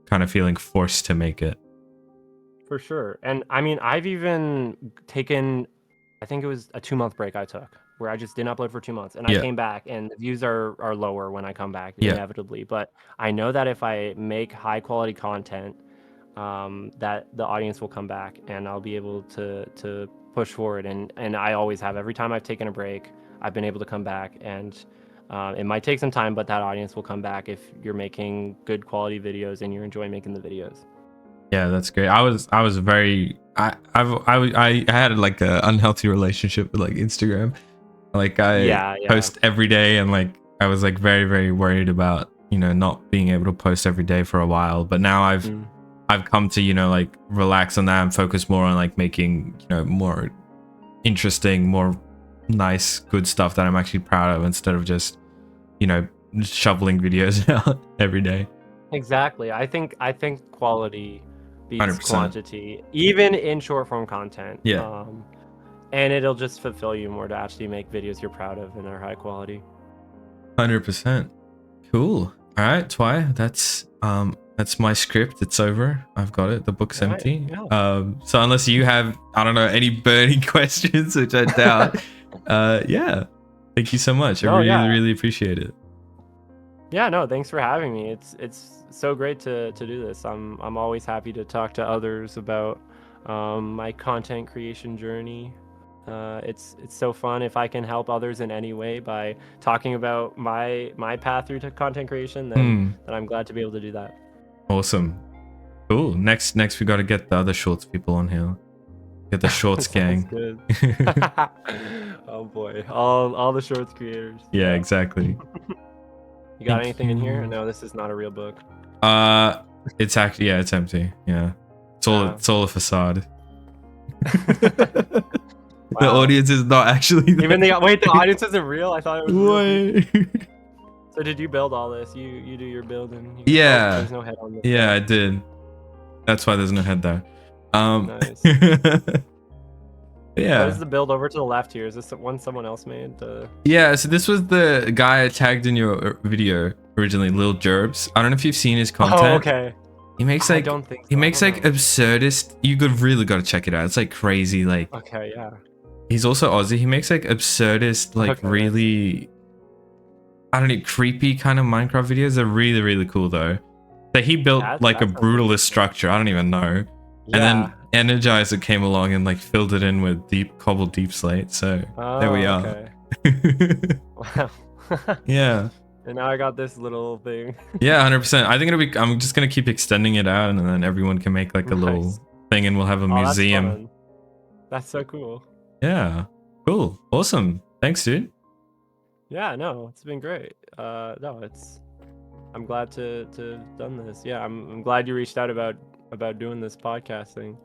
kind of feeling forced to make it. For sure. And I mean, I've even taken, I think it was a 2-month break I took where I just didn't upload for 2 months, and I came back and the views are lower when I come back inevitably. But I know that if I make high quality content, that the audience will come back and I'll be able to push forward. And I always have. Every time I've taken a break, I've been able to come back, and it might take some time, but that audience will come back if you're making good quality videos and you're enjoying making the videos. Yeah, that's great. I was very I had like a unhealthy relationship with like Instagram. Like I post every day, and like I was like very, very worried about, you know, not being able to post every day for a while. But now I've come to, you know, like relax on that and focus more on like making, you know, more interesting, more nice, good stuff that I'm actually proud of, instead of just, you know, shoveling videos out every day. Exactly. I think quality beats 100%. quantity, even in short form content. Yeah. And it'll just fulfill you more to actually make videos you're proud of and are high quality. 100%. Cool. All right, Twy, that's my script. It's over. I've got it. The book's empty. So unless you have, I don't know, any burning questions, which I doubt, yeah. Thank you so much. I really appreciate it. Yeah, no, thanks for having me. It's so great to do this. I'm always happy to talk to others about my content creation journey. It's so fun if I can help others in any way by talking about my path through to content creation, then I'm glad to be able to do that. Awesome. Cool. Next we got to get the other shorts people on here. Get the shorts gang. Good. Oh boy, all the shorts creators. Yeah, exactly. You got anything in here? No, this is not a real book. It's actually, it's empty. Yeah, it's all a facade. The audience is not actually there. Even the audience isn't real. I thought it was real. So did you build all this? You do your building? There's no head on this. Yeah, I did. That's why there's no head there. Nice. Yeah. What is the build over to the left here? Is this one someone else made? Yeah, so this was the guy I tagged in your video originally, Lil Gerbs. I don't know if you've seen his content. Oh, okay. He makes like he makes like absurdist. You really got to check it out. It's like crazy. Like, okay, yeah. He's also Aussie. He makes like absurdist, like really, I don't know, creepy kind of Minecraft videos. They're really, really cool though. So he built like a brutalist structure. I don't even know. Yeah. And then Energizer came along and like filled it in with cobbled deep slate. So there we are. Okay. Wow. Yeah. And now I got this little thing. Yeah, 100%. I think I'm just gonna keep extending it out, and then everyone can make like a little thing, and we'll have a museum. That's so cool. Yeah. Cool. Awesome. Thanks, dude. Yeah, no, it's been great. I'm glad to have done this. Yeah, I'm glad you reached out about doing this podcast thing.